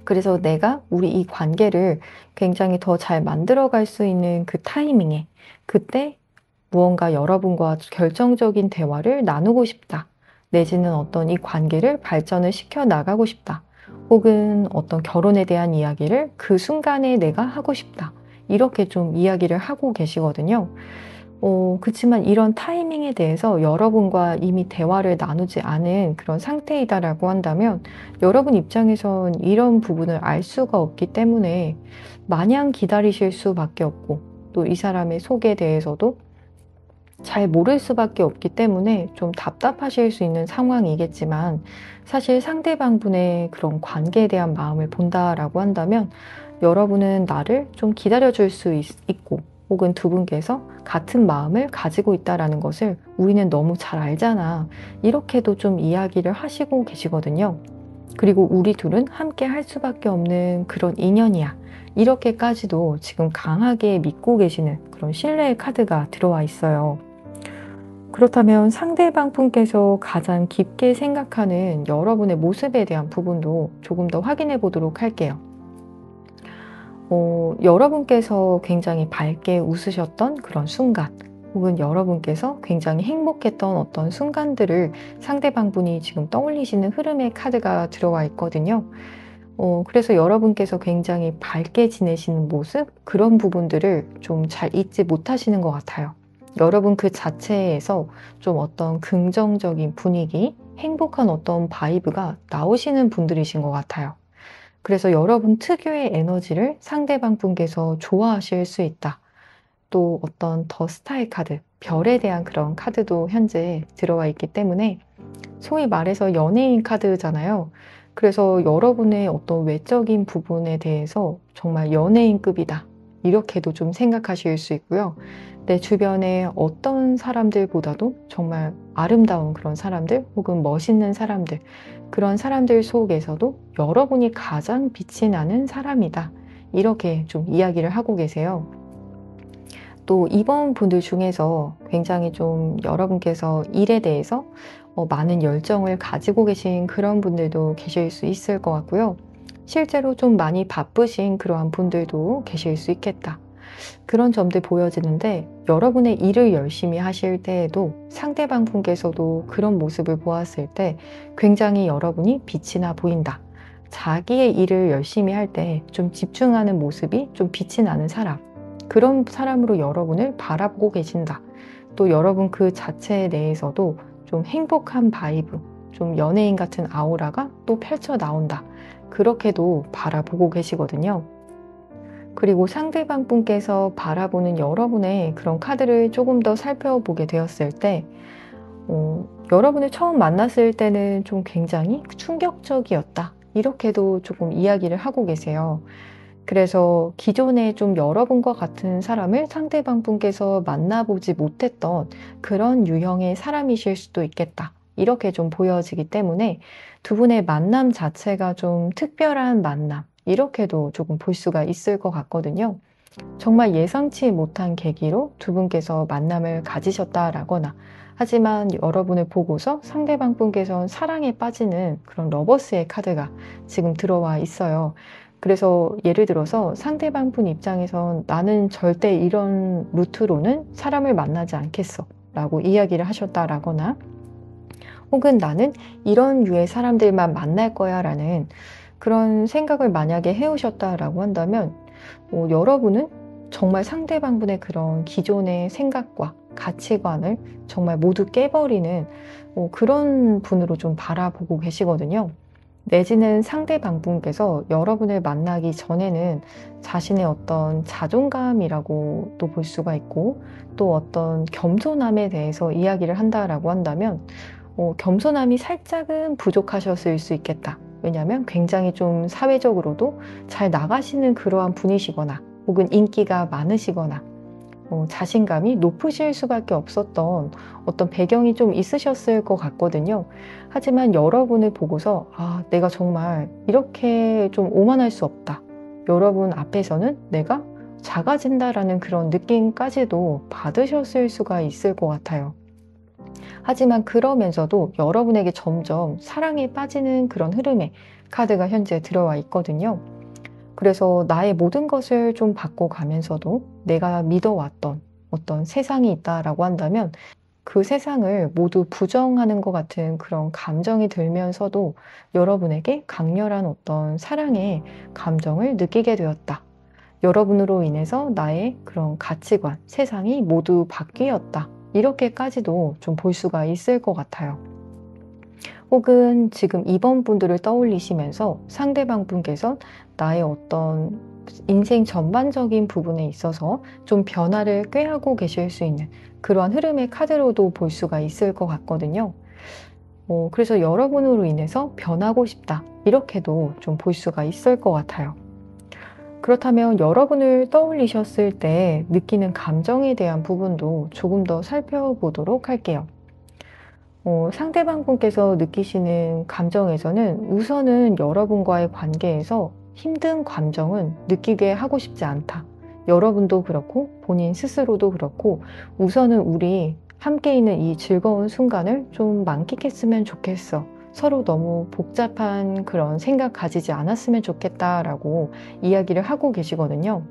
그래서 내가 우리 이 관계를 굉장히 더 잘 만들어갈 수 있는 그 타이밍에 그때 무언가 여러분과 결정적인 대화를 나누고 싶다. 내지는 어떤 이 관계를 발전을 시켜 나가고 싶다. 혹은 어떤 결혼에 대한 이야기를 그 순간에 내가 하고 싶다. 이렇게 좀 이야기를 하고 계시거든요. 그치만 이런 타이밍에 대해서 여러분과 이미 대화를 나누지 않은 그런 상태이다라고 한다면 여러분 입장에선 이런 부분을 알 수가 없기 때문에 마냥 기다리실 수밖에 없고 또 이 사람의 속에 대해서도 잘 모를 수밖에 없기 때문에 좀 답답하실 수 있는 상황이겠지만 사실 상대방분의 그런 관계에 대한 마음을 본다라고 한다면 여러분은 나를 좀 기다려줄 수 있고 혹은 두 분께서 같은 마음을 가지고 있다라는 것을 우리는 너무 잘 알잖아. 이렇게도 좀 이야기를 하시고 계시거든요. 그리고 우리 둘은 함께 할 수밖에 없는 그런 인연이야. 이렇게까지도 지금 강하게 믿고 계시는 그런 신뢰의 카드가 들어와 있어요. 그렇다면 상대방 분께서 가장 깊게 생각하는 여러분의 모습에 대한 부분도 조금 더 확인해 보도록 할게요. 여러분께서 굉장히 밝게 웃으셨던 그런 순간, 혹은 여러분께서 굉장히 행복했던 어떤 순간들을 상대방 분이 지금 떠올리시는 흐름의 카드가 들어와 있거든요. 그래서 여러분께서 굉장히 밝게 지내시는 모습, 그런 부분들을 좀 잘 잊지 못하시는 것 같아요. 여러분 그 자체에서 좀 어떤 긍정적인 분위기, 행복한 어떤 바이브가 나오시는 분들이신 것 같아요. 그래서 여러분 특유의 에너지를 상대방 분께서 좋아하실 수 있다. 또 어떤 더 스타의 카드, 별에 대한 그런 카드도 현재 들어와 있기 때문에 소위 말해서 연예인 카드잖아요. 그래서 여러분의 어떤 외적인 부분에 대해서 정말 연예인급이다. 이렇게도 좀 생각하실 수 있고요. 내 주변에 어떤 사람들보다도 정말 아름다운 그런 사람들 혹은 멋있는 사람들, 그런 사람들 속에서도 여러분이 가장 빛이 나는 사람이다. 이렇게 좀 이야기를 하고 계세요. 또 이번 분들 중에서 굉장히 좀 여러분께서 일에 대해서 많은 열정을 가지고 계신 그런 분들도 계실 수 있을 것 같고요. 실제로 좀 많이 바쁘신 그러한 분들도 계실 수 있겠다. 그런 점들 보여지는데 여러분의 일을 열심히 하실 때에도 상대방 분께서도 그런 모습을 보았을 때 굉장히 여러분이 빛이 나 보인다. 자기의 일을 열심히 할 때 좀 집중하는 모습이 좀 빛이 나는 사람. 그런 사람으로 여러분을 바라보고 계신다. 또 여러분 그 자체에 대해서도 좀 행복한 바이브, 좀 연예인 같은 아우라가 또 펼쳐 나온다. 그렇게도 바라보고 계시거든요. 그리고 상대방 분께서 바라보는 여러분의 그런 카드를 조금 더 살펴보게 되었을 때, 여러분을 처음 만났을 때는 좀 굉장히 충격적이었다. 이렇게도 조금 이야기를 하고 계세요. 그래서 기존에 좀 여러분과 같은 사람을 상대방 분께서 만나보지 못했던 그런 유형의 사람이실 수도 있겠다. 이렇게 좀 보여지기 때문에 두 분의 만남 자체가 좀 특별한 만남, 이렇게도 조금 볼 수가 있을 것 같거든요. 정말 예상치 못한 계기로 두 분께서 만남을 가지셨다라거나, 하지만 여러분을 보고서 상대방 분께서는 사랑에 빠지는 그런 러버스의 카드가 지금 들어와 있어요. 그래서 예를 들어서 상대방 분 입장에선 나는 절대 이런 루트로는 사람을 만나지 않겠어 라고 이야기를 하셨다라거나, 혹은 나는 이런 류의 사람들만 만날 거야 라는 그런 생각을 만약에 해오셨다라고 한다면 여러분은 정말 상대방분의 그런 기존의 생각과 가치관을 정말 모두 깨버리는 그런 분으로 좀 바라보고 계시거든요. 내지는 상대방분께서 여러분을 만나기 전에는 자신의 어떤 자존감이라고도 볼 수가 있고, 또 어떤 겸손함에 대해서 이야기를 한다라고 한다면, 겸손함이 살짝은 부족하셨을 수 있겠다. 왜냐하면 굉장히 좀 사회적으로도 잘 나가시는 그러한 분이시거나, 혹은 인기가 많으시거나, 자신감이 높으실 수밖에 없었던 어떤 배경이 좀 있으셨을 것 같거든요. 하지만 여러분을 보고서, 아, 내가 정말 이렇게 좀 오만할 수 없다. 여러분 앞에서는 내가 작아진다라는 그런 느낌까지도 받으셨을 수가 있을 것 같아요. 하지만 그러면서도 여러분에게 점점 사랑에 빠지는 그런 흐름의 카드가 현재 들어와 있거든요. 그래서 나의 모든 것을 좀 바꿔가면서도 내가 믿어왔던 어떤 세상이 있다라고 한다면 그 세상을 모두 부정하는 것 같은 그런 감정이 들면서도 여러분에게 강렬한 어떤 사랑의 감정을 느끼게 되었다. 여러분으로 인해서 나의 그런 가치관, 세상이 모두 바뀌었다. 이렇게까지도 좀 볼 수가 있을 것 같아요. 혹은 지금 이번 분들을 떠올리시면서 상대방 분께서 나의 어떤 인생 전반적인 부분에 있어서 좀 변화를 꾀하고 계실 수 있는 그러한 흐름의 카드로도 볼 수가 있을 것 같거든요. 그래서 여러분으로 인해서 변하고 싶다. 이렇게도 좀 볼 수가 있을 것 같아요. 그렇다면 여러분을 떠올리셨을 때 느끼는 감정에 대한 부분도 조금 더 살펴보도록 할게요. 상대방 분께서 느끼시는 감정에서는 우선은 여러분과의 관계에서 힘든 감정은 느끼게 하고 싶지 않다. 여러분도 그렇고 본인 스스로도 그렇고 우선은 우리 함께 있는 이 즐거운 순간을 좀 만끽했으면 좋겠어. 서로 너무 복잡한 그런 생각 가지지 않았으면 좋겠다라고 이야기를 하고 계시거든요.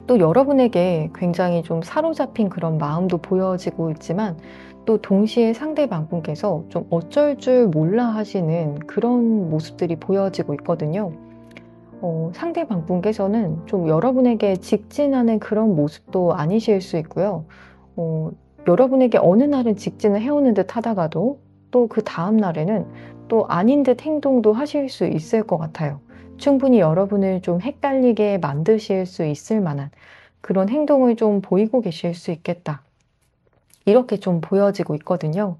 또 여러분에게 굉장히 좀 사로잡힌 그런 마음도 보여지고 있지만 또 동시에 상대방분께서 좀 어쩔 줄 몰라 하시는 그런 모습들이 보여지고 있거든요. 상대방분께서는 좀 여러분에게 직진하는 그런 모습도 아니실 수 있고요. 여러분에게 어느 날은 직진을 해오는 듯 하다가도 또 그 다음 날에는 또 아닌 듯 행동도 하실 수 있을 것 같아요. 충분히 여러분을 좀 헷갈리게 만드실 수 있을 만한 그런 행동을 좀 보이고 계실 수 있겠다. 이렇게 좀 보여지고 있거든요.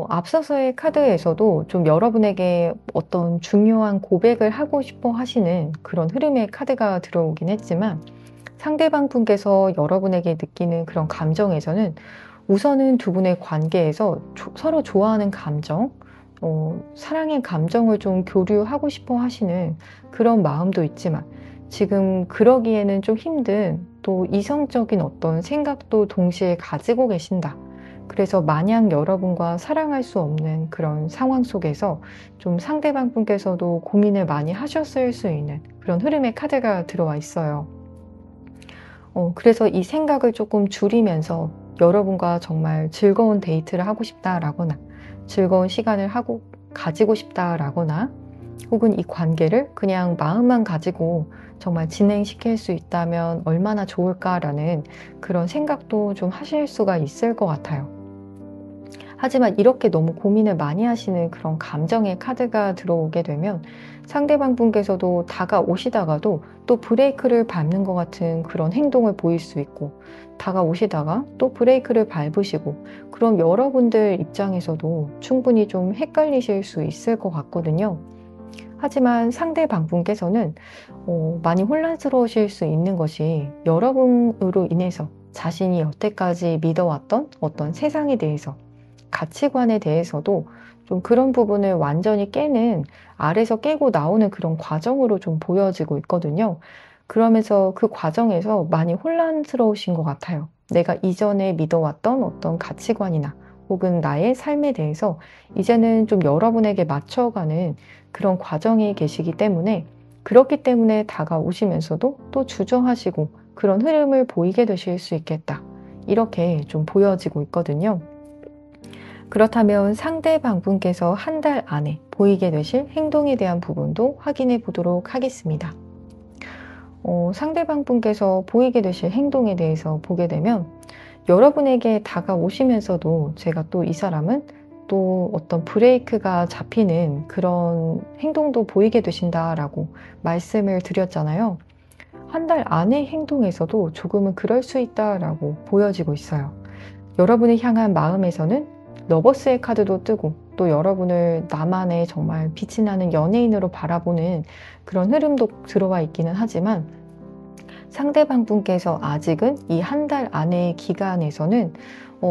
앞서서의 카드에서도 좀 여러분에게 어떤 중요한 고백을 하고 싶어 하시는 그런 흐름의 카드가 들어오긴 했지만 상대방 분께서 여러분에게 느끼는 그런 감정에서는 우선은 두 분의 관계에서 서로 좋아하는 감정, 사랑의 감정을 좀 교류하고 싶어 하시는 그런 마음도 있지만 지금 그러기에는 좀 힘든 또 이성적인 어떤 생각도 동시에 가지고 계신다. 그래서 마냥 여러분과 사랑할 수 없는 그런 상황 속에서 좀 상대방 분께서도 고민을 많이 하셨을 수 있는 그런 흐름의 카드가 들어와 있어요. 그래서 이 생각을 조금 줄이면서 여러분과 정말 즐거운 데이트를 하고 싶다라거나 즐거운 시간을 가지고 싶다라거나 혹은 이 관계를 그냥 마음만 가지고 정말 진행시킬 수 있다면 얼마나 좋을까라는 그런 생각도 좀 하실 수가 있을 것 같아요. 하지만 이렇게 너무 고민을 많이 하시는 그런 감정의 카드가 들어오게 되면 상대방 분께서도 다가오시다가도 또 브레이크를 밟는 것 같은 그런 행동을 보일 수 있고 다가오시다가 또 브레이크를 밟으시고 그럼 여러분들 입장에서도 충분히 좀 헷갈리실 수 있을 것 같거든요. 하지만 상대방 분께서는 많이 혼란스러우실 수 있는 것이 여러분으로 인해서 자신이 여태까지 믿어왔던 어떤 세상에 대해서 가치관에 대해서도 좀 그런 부분을 완전히 깨는 알에서 깨고 나오는 그런 과정으로 좀 보여지고 있거든요. 그러면서 그 과정에서 많이 혼란스러우신 것 같아요. 내가 이전에 믿어왔던 어떤 가치관이나 혹은 나의 삶에 대해서 이제는 좀 여러분에게 맞춰가는 그런 과정에 계시기 때문에 그렇기 때문에 다가오시면서도 또 주저하시고 그런 흐름을 보이게 되실 수 있겠다. 이렇게 좀 보여지고 있거든요. 그렇다면 상대방 분께서 한 달 안에 보이게 되실 행동에 대한 부분도 확인해 보도록 하겠습니다. 상대방 분께서 보이게 되실 행동에 대해서 보게 되면 여러분에게 다가오시면서도 제가 또 이 사람은 또 어떤 브레이크가 잡히는 그런 행동도 보이게 되신다라고 말씀을 드렸잖아요. 한 달 안의 행동에서도 조금은 그럴 수 있다라고 보여지고 있어요. 여러분을 향한 마음에서는 러버스의 카드도 뜨고 또 여러분을 나만의 정말 빛이 나는 연예인으로 바라보는 그런 흐름도 들어와 있기는 하지만 상대방 분께서 아직은 이 한 달 안의 기간에서는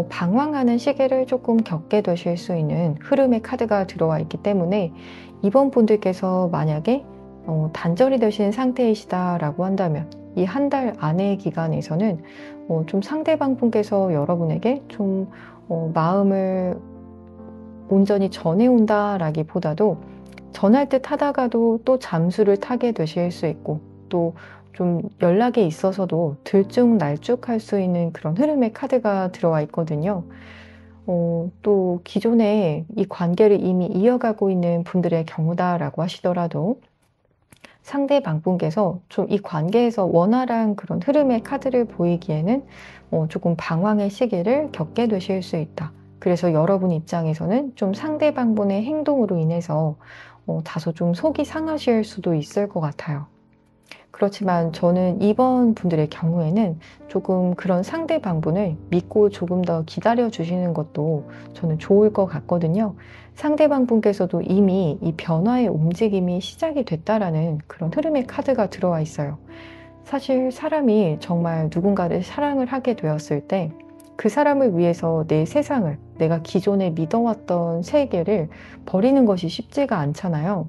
방황하는 시기를 조금 겪게 되실 수 있는 흐름의 카드가 들어와 있기 때문에 이번 분들께서 만약에 단절이 되신 상태이시다라고 한다면 이 한 달 안의 기간에서는 좀 상대방 분께서 여러분에게 좀 마음을 온전히 전해온다라기보다도 전할 듯 하다가도 또 잠수를 타게 되실 수 있고 또 좀 연락에 있어서도 들쭉날쭉할 수 있는 그런 흐름의 카드가 들어와 있거든요. 또 기존에 이 관계를 이미 이어가고 있는 분들의 경우다라고 하시더라도 상대방 분께서 좀 이 관계에서 원활한 그런 흐름의 카드를 보이기에는 조금 방황의 시기를 겪게 되실 수 있다. 그래서 여러분 입장에서는 좀 상대방 분의 행동으로 인해서 다소 좀 속이 상하실 수도 있을 것 같아요. 그렇지만 저는 이번 분들의 경우에는 조금 그런 상대방 분을 믿고 조금 더 기다려 주시는 것도 저는 좋을 것 같거든요. 상대방 분께서도 이미 이 변화의 움직임이 시작이 됐다라는 그런 흐름의 카드가 들어와 있어요. 사실 사람이 정말 누군가를 사랑을 하게 되었을 때 그 사람을 위해서 내 세상을, 내가 기존에 믿어왔던 세계를 버리는 것이 쉽지가 않잖아요.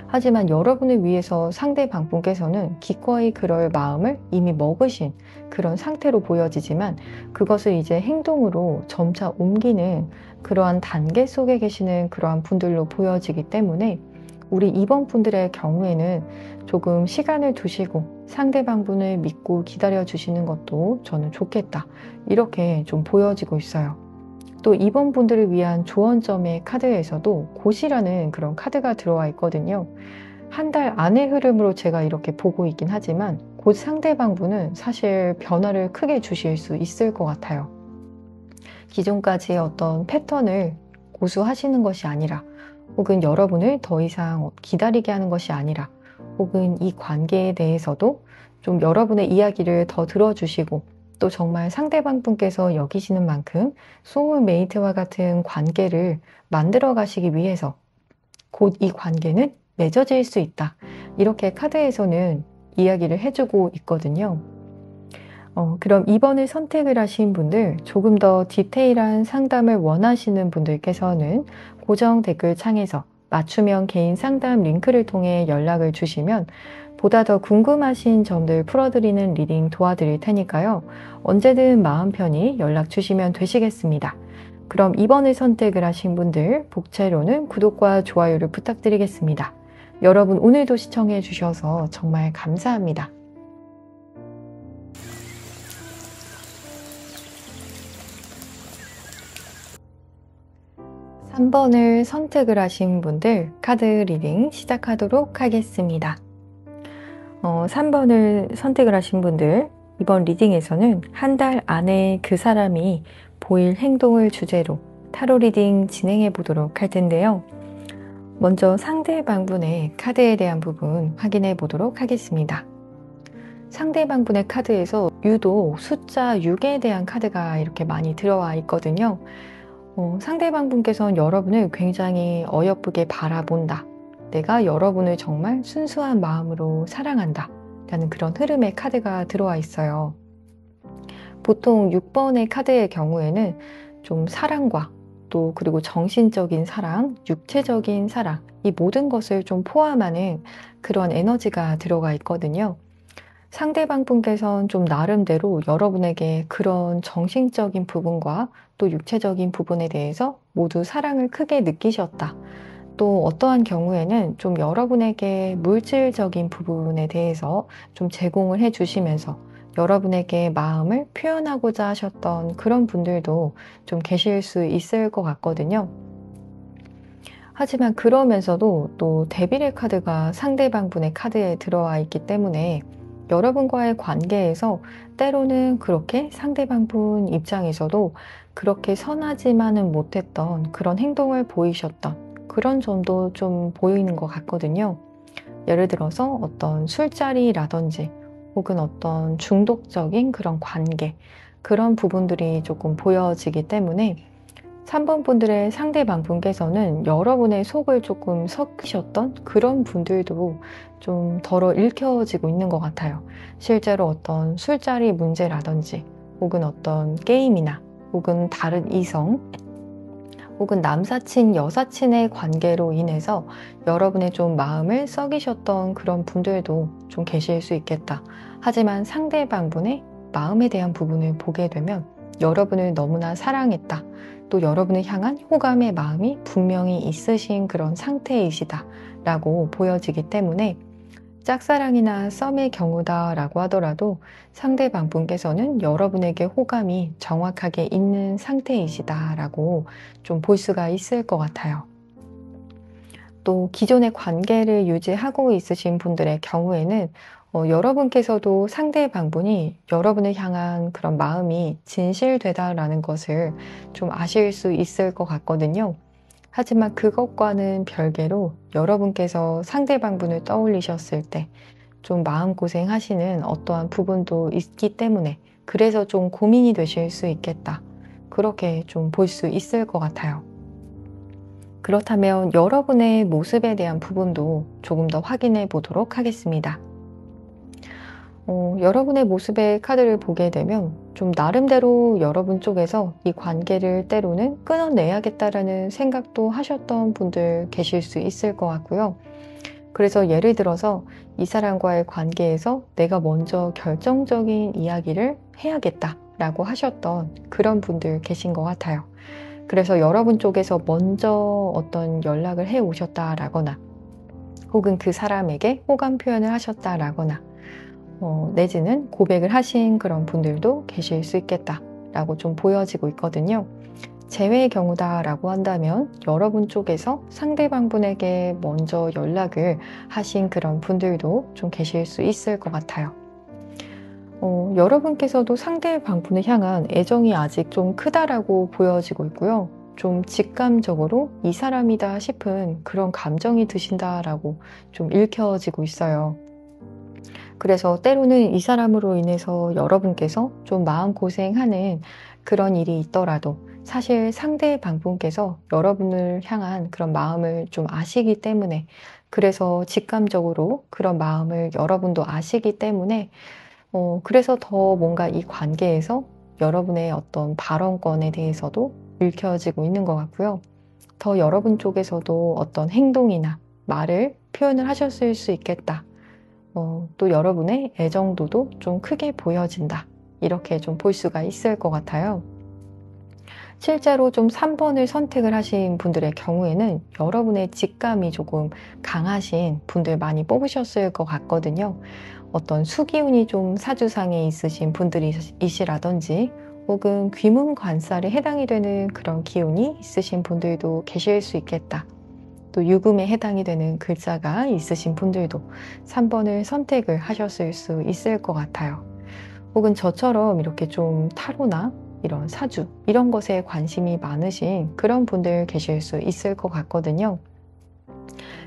하지만 여러분을 위해서 상대방 분께서는 기꺼이 그럴 마음을 이미 먹으신 그런 상태로 보여지지만 그것을 이제 행동으로 점차 옮기는 그러한 단계 속에 계시는 그러한 분들로 보여지기 때문에 우리 이번 분들의 경우에는 조금 시간을 두시고 상대방 분을 믿고 기다려 주시는 것도 저는 좋겠다. 이렇게 좀 보여지고 있어요. 또 이번 분들을 위한 조언점의 카드에서도 곧이라는 그런 카드가 들어와 있거든요. 한 달 안의 흐름으로 제가 이렇게 보고 있긴 하지만 곧 상대방 분은 사실 변화를 크게 주실 수 있을 것 같아요. 기존까지의 어떤 패턴을 고수하시는 것이 아니라 혹은 여러분을 더 이상 기다리게 하는 것이 아니라 혹은 이 관계에 대해서도 좀 여러분의 이야기를 더 들어주시고 또 정말 상대방 분께서 여기시는 만큼 소울메이트와 같은 관계를 만들어 가시기 위해서 곧 이 관계는 맺어질 수 있다. 이렇게 카드에서는 이야기를 해주고 있거든요. 그럼 2번을 선택을 하신 분들, 조금 더 디테일한 상담을 원하시는 분들께서는 고정 댓글 창에서 맞춤형 개인 상담 링크를 통해 연락을 주시면 보다 더 궁금하신 점들 풀어드리는 리딩 도와드릴 테니까요. 언제든 마음 편히 연락 주시면 되시겠습니다. 그럼 2번을 선택을 하신 분들, 복채로는 구독과 좋아요를 부탁드리겠습니다. 여러분 오늘도 시청해 주셔서 정말 감사합니다. 3번을 선택을 하신 분들 카드 리딩 시작하도록 하겠습니다. 3번을 선택을 하신 분들 이번 리딩에서는 한 달 안에 그 사람이 보일 행동을 주제로 타로 리딩 진행해 보도록 할 텐데요. 먼저 상대방분의 카드에 대한 부분 확인해 보도록 하겠습니다. 상대방분의 카드에서 유독 숫자 6에 대한 카드가 이렇게 많이 들어와 있거든요. 상대방 분께서는 여러분을 굉장히 어여쁘게 바라본다. 내가 여러분을 정말 순수한 마음으로 사랑한다. 라는 그런 흐름의 카드가 들어와 있어요. 보통 6번의 카드의 경우에는 좀 사랑과 또 그리고 정신적인 사랑, 육체적인 사랑 이 모든 것을 좀 포함하는 그런 에너지가 들어가 있거든요. 상대방 분께서는 좀 나름대로 여러분에게 그런 정신적인 부분과 또 육체적인 부분에 대해서 모두 사랑을 크게 느끼셨다. 또 어떠한 경우에는 좀 여러분에게 물질적인 부분에 대해서 좀 제공을 해 주시면서 여러분에게 마음을 표현하고자 하셨던 그런 분들도 좀 계실 수 있을 것 같거든요. 하지만 그러면서도 또 데빌의 카드가 상대방 분의 카드에 들어와 있기 때문에 여러분과의 관계에서 때로는 그렇게 상대방분 입장에서도 그렇게 선하지만은 못했던 그런 행동을 보이셨던 그런 점도 좀 보이는 것 같거든요. 예를 들어서 어떤 술자리라든지 혹은 어떤 중독적인 그런 관계, 그런 부분들이 조금 보여지기 때문에 3번 분들의 상대방 분께서는 여러분의 속을 조금 섞으셨던 그런 분들도 좀 덜어 읽혀지고 있는 것 같아요. 실제로 어떤 술자리 문제라든지 혹은 어떤 게임이나 혹은 다른 이성 혹은 남사친, 여사친의 관계로 인해서 여러분의 좀 마음을 썩이셨던 그런 분들도 좀 계실 수 있겠다. 하지만 상대방분의 마음에 대한 부분을 보게 되면 여러분을 너무나 사랑했다. 또 여러분을 향한 호감의 마음이 분명히 있으신 그런 상태이시다. 라고 보여지기 때문에 짝사랑이나 썸의 경우다라고 하더라도 상대방 분께서는 여러분에게 호감이 정확하게 있는 상태이시다라고 좀 볼 수가 있을 것 같아요. 또 기존의 관계를 유지하고 있으신 분들의 경우에는 여러분께서도 상대방 분이 여러분을 향한 그런 마음이 진실되다라는 것을 좀 아실 수 있을 것 같거든요. 하지만 그것과는 별개로 여러분께서 상대방 분을 떠올리셨을 때 좀 마음고생 하시는 어떠한 부분도 있기 때문에 그래서 좀 고민이 되실 수 있겠다. 그렇게 좀 볼 수 있을 것 같아요. 그렇다면 여러분의 모습에 대한 부분도 조금 더 확인해 보도록 하겠습니다. 여러분의 모습의 카드를 보게 되면 좀 나름대로 여러분 쪽에서 이 관계를 때로는 끊어내야겠다라는 생각도 하셨던 분들 계실 수 있을 것 같고요. 그래서 예를 들어서 이 사람과의 관계에서 내가 먼저 결정적인 이야기를 해야겠다라고 하셨던 그런 분들 계신 것 같아요. 그래서 여러분 쪽에서 먼저 어떤 연락을 해 오셨다라거나 혹은 그 사람에게 호감 표현을 하셨다라거나 내지는 고백을 하신 그런 분들도 계실 수 있겠다라고 좀 보여지고 있거든요. 제외의 경우다라고 한다면 여러분 쪽에서 상대방 분에게 먼저 연락을 하신 그런 분들도 좀 계실 수 있을 것 같아요. 여러분께서도 상대방 분을 향한 애정이 아직 좀 크다라고 보여지고 있고요. 좀 직감적으로 이 사람이다 싶은 그런 감정이 드신다라고 좀 읽혀지고 있어요. 그래서 때로는 이 사람으로 인해서 여러분께서 좀 마음고생하는 그런 일이 있더라도 사실 상대방 분께서 여러분을 향한 그런 마음을 좀 아시기 때문에 그래서 직감적으로 그런 마음을 여러분도 아시기 때문에 그래서 더 뭔가 이 관계에서 여러분의 어떤 발언권에 대해서도 읽혀지고 있는 것 같고요. 더 여러분 쪽에서도 어떤 행동이나 말을 표현을 하셨을 수 있겠다. 또 여러분의 애정도도 좀 크게 보여진다. 이렇게 좀 볼 수가 있을 것 같아요. 실제로 좀 3번을 선택을 하신 분들의 경우에는 여러분의 직감이 조금 강하신 분들 많이 뽑으셨을 것 같거든요. 어떤 수기운이 좀 사주상에 있으신 분들이시라든지 혹은 귀문 관살에 해당이 되는 그런 기운이 있으신 분들도 계실 수 있겠다. 또 유금에 해당이 되는 글자가 있으신 분들도 3번을 선택을 하셨을 수 있을 것 같아요. 혹은 저처럼 이렇게 좀 타로나 이런 사주, 이런 것에 관심이 많으신 그런 분들 계실 수 있을 것 같거든요.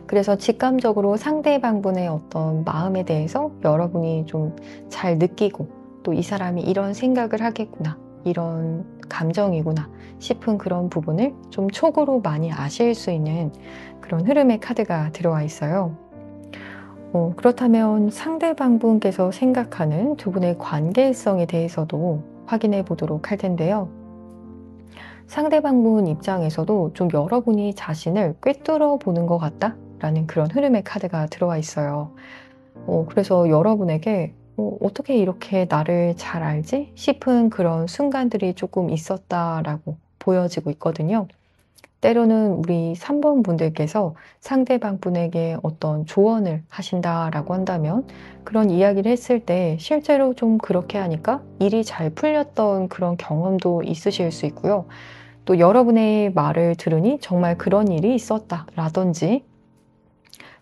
그래서 직감적으로 상대방분의 어떤 마음에 대해서 여러분이 좀 잘 느끼고 또 이 사람이 이런 생각을 하겠구나, 이런 감정이구나 싶은 그런 부분을 좀 촉으로 많이 아실 수 있는 그런 흐름의 카드가 들어와 있어요. 그렇다면 상대방분께서 생각하는 두 분의 관계성에 대해서도 확인해 보도록 할 텐데요. 상대방분 입장에서도 좀 여러분이 자신을 꿰뚫어 보는 것 같다라는 그런 흐름의 카드가 들어와 있어요. 그래서 여러분에게 어떻게 이렇게 나를 잘 알지? 싶은 그런 순간들이 조금 있었다라고 보여지고 있거든요. 때로는 우리 3번 분들께서 상대방 분에게 어떤 조언을 하신다라고 한다면 그런 이야기를 했을 때 실제로 좀 그렇게 하니까 일이 잘 풀렸던 그런 경험도 있으실 수 있고요. 또 여러분의 말을 들으니 정말 그런 일이 있었다라든지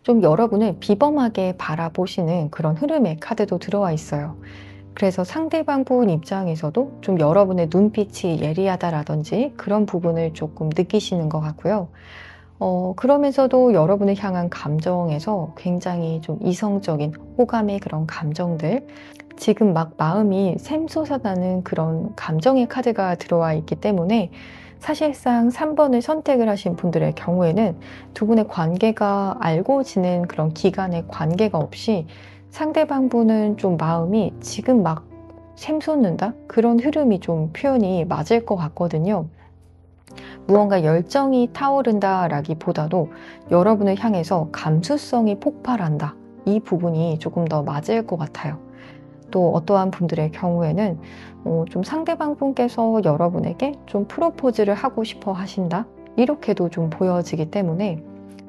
좀 여러분을 비범하게 바라보시는 그런 흐름의 카드도 들어와 있어요. 그래서 상대방 분 입장에서도 좀 여러분의 눈빛이 예리하다라든지 그런 부분을 조금 느끼시는 것 같고요. 그러면서도 여러분을 향한 감정에서 굉장히 좀 이성적인 호감의 그런 감정들, 지금 막 마음이 샘솟아나는 그런 감정의 카드가 들어와 있기 때문에 사실상 3번을 선택을 하신 분들의 경우에는 두 분의 관계가 알고 지낸 그런 기간의 관계가 없이 상대방 분은 좀 마음이 지금 막 샘솟는다? 그런 흐름이 좀 표현이 맞을 것 같거든요. 무언가 열정이 타오른다라기보다도 여러분을 향해서 감수성이 폭발한다. 이 부분이 조금 더 맞을 것 같아요. 또 어떠한 분들의 경우에는 좀 상대방 분께서 여러분에게 좀 프로포즈를 하고 싶어 하신다. 이렇게도 좀 보여지기 때문에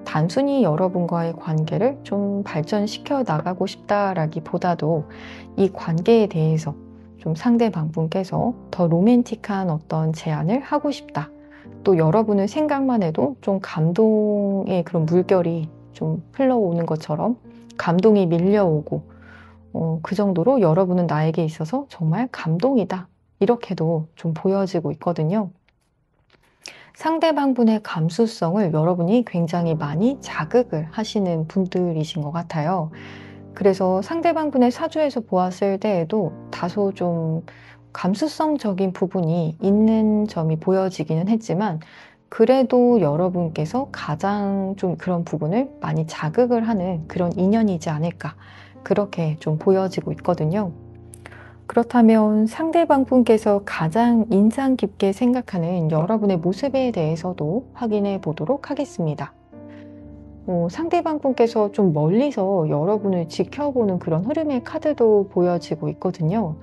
단순히 여러분과의 관계를 좀 발전시켜 나가고 싶다라기보다도 이 관계에 대해서 좀 상대방 분께서 더 로맨틱한 어떤 제안을 하고 싶다. 또 여러분의 생각만 해도 좀 감동의 그런 물결이 좀 흘러오는 것처럼 감동이 밀려오고 그 정도로 여러분은 나에게 있어서 정말 감동이다. 이렇게도 좀 보여지고 있거든요. 상대방 분의 감수성을 여러분이 굉장히 많이 자극을 하시는 분들이신 것 같아요. 그래서 상대방 분의 사주에서 보았을 때에도 다소 좀 감수성적인 부분이 있는 점이 보여지기는 했지만 그래도 여러분께서 가장 좀 그런 부분을 많이 자극을 하는 그런 인연이지 않을까 그렇게 좀 보여지고 있거든요. 그렇다면 상대방 분께서 가장 인상 깊게 생각하는 여러분의 모습에 대해서도 확인해 보도록 하겠습니다. 상대방 분께서 좀 멀리서 여러분을 지켜보는 그런 흐름의 카드도 보여지고 있거든요.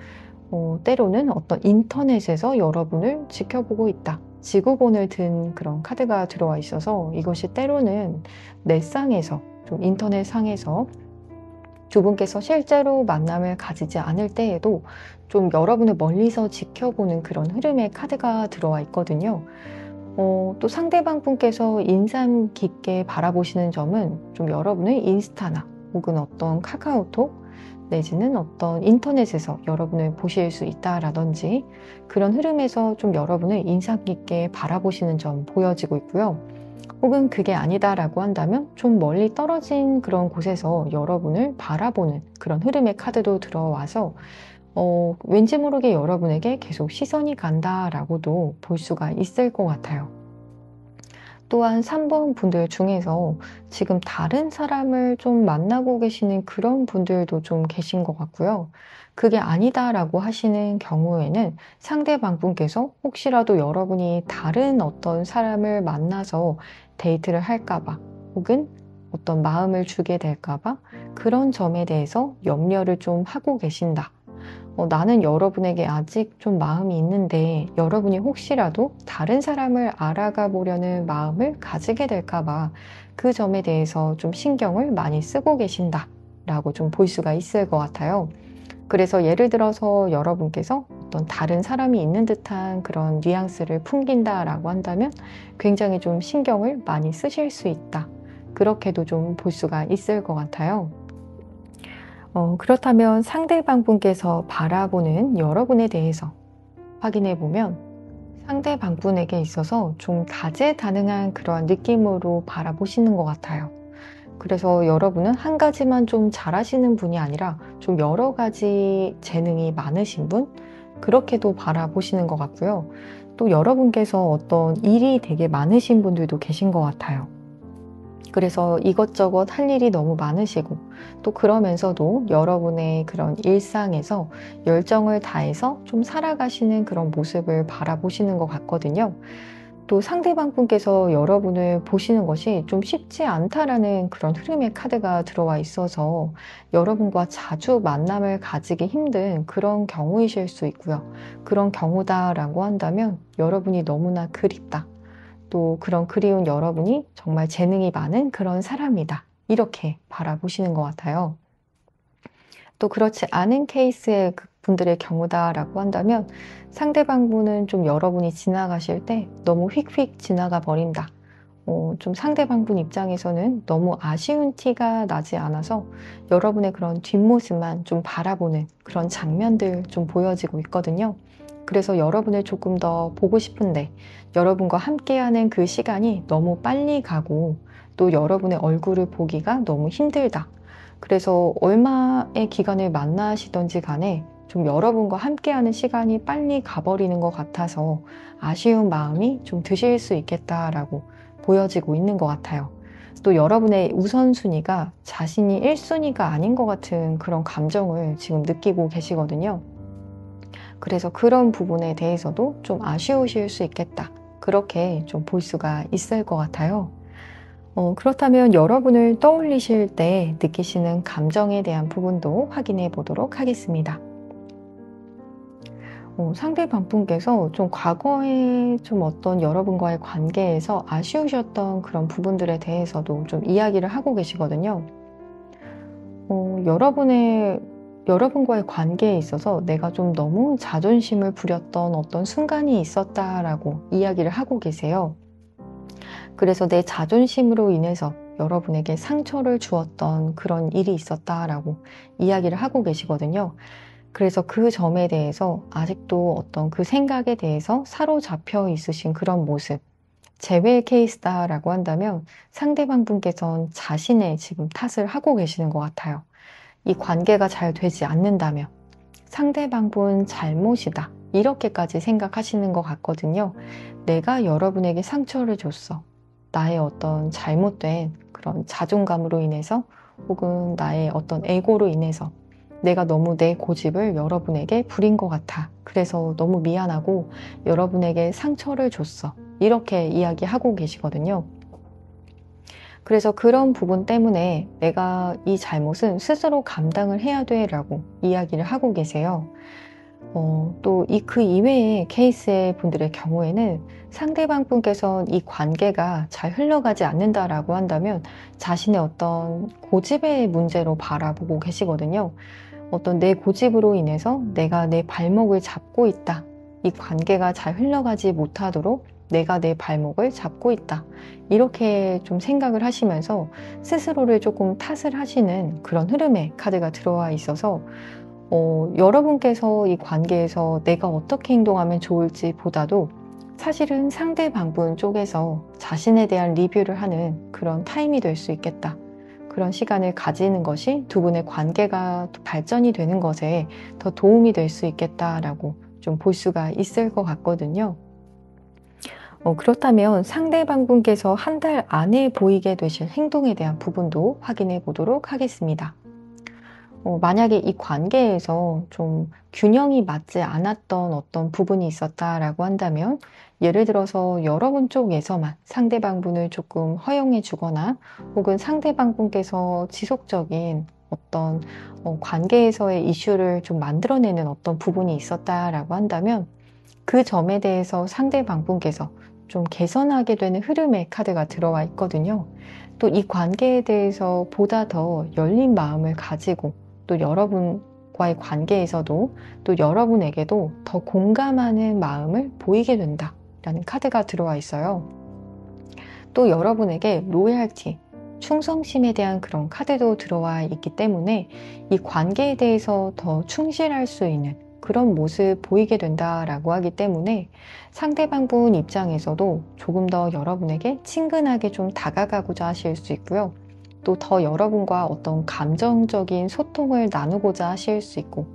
때로는 어떤 인터넷에서 여러분을 지켜보고 있다. 지구본을 든 그런 카드가 들어와 있어서 이것이 때로는 넷상에서, 좀 인터넷 상에서 두 분께서 실제로 만남을 가지지 않을 때에도 좀 여러분을 멀리서 지켜보는 그런 흐름의 카드가 들어와 있거든요. 또 상대방 분께서 인상 깊게 바라보시는 점은 좀 여러분의 인스타나 혹은 어떤 카카오톡 내지는 어떤 인터넷에서 여러분을 보실 수 있다라든지 그런 흐름에서 좀 여러분을 인상 깊게 바라보시는 점 보여지고 있고요. 혹은 그게 아니다라고 한다면 좀 멀리 떨어진 그런 곳에서 여러분을 바라보는 그런 흐름의 카드도 들어와서 왠지 모르게 여러분에게 계속 시선이 간다라고도 볼 수가 있을 것 같아요. 또한 3번 분들 중에서 지금 다른 사람을 좀 만나고 계시는 그런 분들도 좀 계신 것 같고요. 그게 아니다라고 하시는 경우에는 상대방 분께서 혹시라도 여러분이 다른 어떤 사람을 만나서 데이트를 할까봐 혹은 어떤 마음을 주게 될까봐 그런 점에 대해서 염려를 좀 하고 계신다. 나는 여러분에게 아직 좀 마음이 있는데 여러분이 혹시라도 다른 사람을 알아가 보려는 마음을 가지게 될까봐 그 점에 대해서 좀 신경을 많이 쓰고 계신다 라고 좀 볼 수가 있을 것 같아요. 그래서 예를 들어서 여러분께서 어떤 다른 사람이 있는 듯한 그런 뉘앙스를 풍긴다라고 한다면 굉장히 좀 신경을 많이 쓰실 수 있다. 그렇게도 좀 볼 수가 있을 것 같아요. 그렇다면 상대방 분께서 바라보는 여러분에 대해서 확인해 보면 상대방 분에게 있어서 좀 다재다능한 그러한 느낌으로 바라보시는 것 같아요. 그래서 여러분은 한 가지만 좀 잘하시는 분이 아니라 좀 여러 가지 재능이 많으신 분? 그렇게도 바라보시는 것 같고요. 또 여러분께서 어떤 일이 되게 많으신 분들도 계신 것 같아요. 그래서 이것저것 할 일이 너무 많으시고 또 그러면서도 여러분의 그런 일상에서 열정을 다해서 좀 살아가시는 그런 모습을 바라보시는 것 같거든요. 또 상대방 분께서 여러분을 보시는 것이 좀 쉽지 않다라는 그런 흐름의 카드가 들어와 있어서 여러분과 자주 만남을 가지기 힘든 그런 경우이실 수 있고요. 그런 경우다라고 한다면 여러분이 너무나 그립다. 또 그런 그리운 여러분이 정말 재능이 많은 그런 사람이다. 이렇게 바라보시는 것 같아요. 또 그렇지 않은 케이스의 분들의 경우다라고 한다면 상대방 분은 좀 여러분이 지나가실 때 너무 휙휙 지나가 버린다. 좀 상대방분 입장에서는 너무 아쉬운 티가 나지 않아서 여러분의 그런 뒷모습만 좀 바라보는 그런 장면들 좀 보여지고 있거든요. 그래서 여러분을 조금 더 보고 싶은데 여러분과 함께하는 그 시간이 너무 빨리 가고 또 여러분의 얼굴을 보기가 너무 힘들다. 그래서 얼마의 기간을 만나시던지 간에 좀 여러분과 함께하는 시간이 빨리 가버리는 것 같아서 아쉬운 마음이 좀 드실 수 있겠다라고 보여지고 있는 것 같아요. 또 여러분의 우선순위가 자신이 1순위가 아닌 것 같은 그런 감정을 지금 느끼고 계시거든요. 그래서 그런 부분에 대해서도 좀 아쉬우실 수 있겠다. 그렇게 좀 볼 수가 있을 것 같아요. 그렇다면 여러분을 떠올리실 때 느끼시는 감정에 대한 부분도 확인해 보도록 하겠습니다. 상대방분께서 좀 과거에 좀 어떤 여러분과의 관계에서 아쉬우셨던 그런 부분들에 대해서도 좀 이야기를 하고 계시거든요. 여러분과의 관계에 있어서 내가 좀 너무 자존심을 부렸던 어떤 순간이 있었다라고 이야기를 하고 계세요. 그래서 내 자존심으로 인해서 여러분에게 상처를 주었던 그런 일이 있었다라고 이야기를 하고 계시거든요. 그래서 그 점에 대해서 아직도 어떤 그 생각에 대해서 사로잡혀 있으신 그런 모습, 제외 케이스다라고 한다면 상대방 분께서는 자신의 지금 탓을 하고 계시는 것 같아요. 이 관계가 잘 되지 않는다면 상대방 분 잘못이다. 이렇게까지 생각하시는 것 같거든요. 내가 여러분에게 상처를 줬어. 나의 어떤 잘못된 그런 자존감으로 인해서 혹은 나의 어떤 에고로 인해서 내가 너무 내 고집을 여러분에게 부린 것 같아. 그래서 너무 미안하고 여러분에게 상처를 줬어. 이렇게 이야기하고 계시거든요. 그래서 그런 부분 때문에 내가 이 잘못은 스스로 감당을 해야 돼 라고 이야기를 하고 계세요. 또 그 이외의 케이스의 분들의 경우에는 상대방 분께서 이 관계가 잘 흘러가지 않는다라고 한다면 자신의 어떤 고집의 문제로 바라보고 계시거든요. 어떤 내 고집으로 인해서 내가 내 발목을 잡고 있다. 이 관계가 잘 흘러가지 못하도록 내가 내 발목을 잡고 있다. 이렇게 좀 생각을 하시면서 스스로를 조금 탓을 하시는 그런 흐름의 카드가 들어와 있어서 여러분께서 이 관계에서 내가 어떻게 행동하면 좋을지 보다도 사실은 상대방분 쪽에서 자신에 대한 리뷰를 하는 그런 타임이 될 수 있겠다. 그런 시간을 가지는 것이 두 분의 관계가 발전이 되는 것에 더 도움이 될 수 있겠다라고 좀 볼 수가 있을 것 같거든요. 그렇다면 상대방분께서 한 달 안에 보이게 되실 행동에 대한 부분도 확인해 보도록 하겠습니다. 만약에 이 관계에서 좀 균형이 맞지 않았던 어떤 부분이 있었다라고 한다면 예를 들어서 여러분 쪽에서만 상대방분을 조금 허용해 주거나 혹은 상대방분께서 지속적인 어떤 관계에서의 이슈를 좀 만들어내는 어떤 부분이 있었다라고 한다면 그 점에 대해서 상대방분께서 좀 개선하게 되는 흐름의 카드가 들어와 있거든요. 또 이 관계에 대해서 보다 더 열린 마음을 가지고 또 여러분과의 관계에서도 또 여러분에게도 더 공감하는 마음을 보이게 된다라는 카드가 들어와 있어요. 또 여러분에게 로얄티, 충성심에 대한 그런 카드도 들어와 있기 때문에 이 관계에 대해서 더 충실할 수 있는 그런 모습 보이게 된다라고 하기 때문에 상대방분 입장에서도 조금 더 여러분에게 친근하게 좀 다가가고자 하실 수 있고요. 또 더 여러분과 어떤 감정적인 소통을 나누고자 하실 수 있고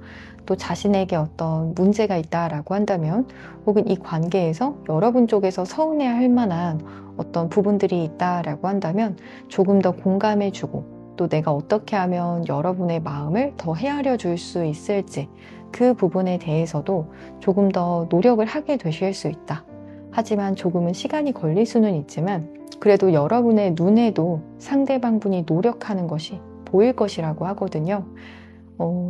또 자신에게 어떤 문제가 있다라고 한다면 혹은 이 관계에서 여러분 쪽에서 서운해할 만한 어떤 부분들이 있다라고 한다면 조금 더 공감해주고 또 내가 어떻게 하면 여러분의 마음을 더 헤아려 줄 수 있을지 그 부분에 대해서도 조금 더 노력을 하게 되실 수 있다. 하지만 조금은 시간이 걸릴 수는 있지만 그래도 여러분의 눈에도 상대방분이 노력하는 것이 보일 것이라고 하거든요.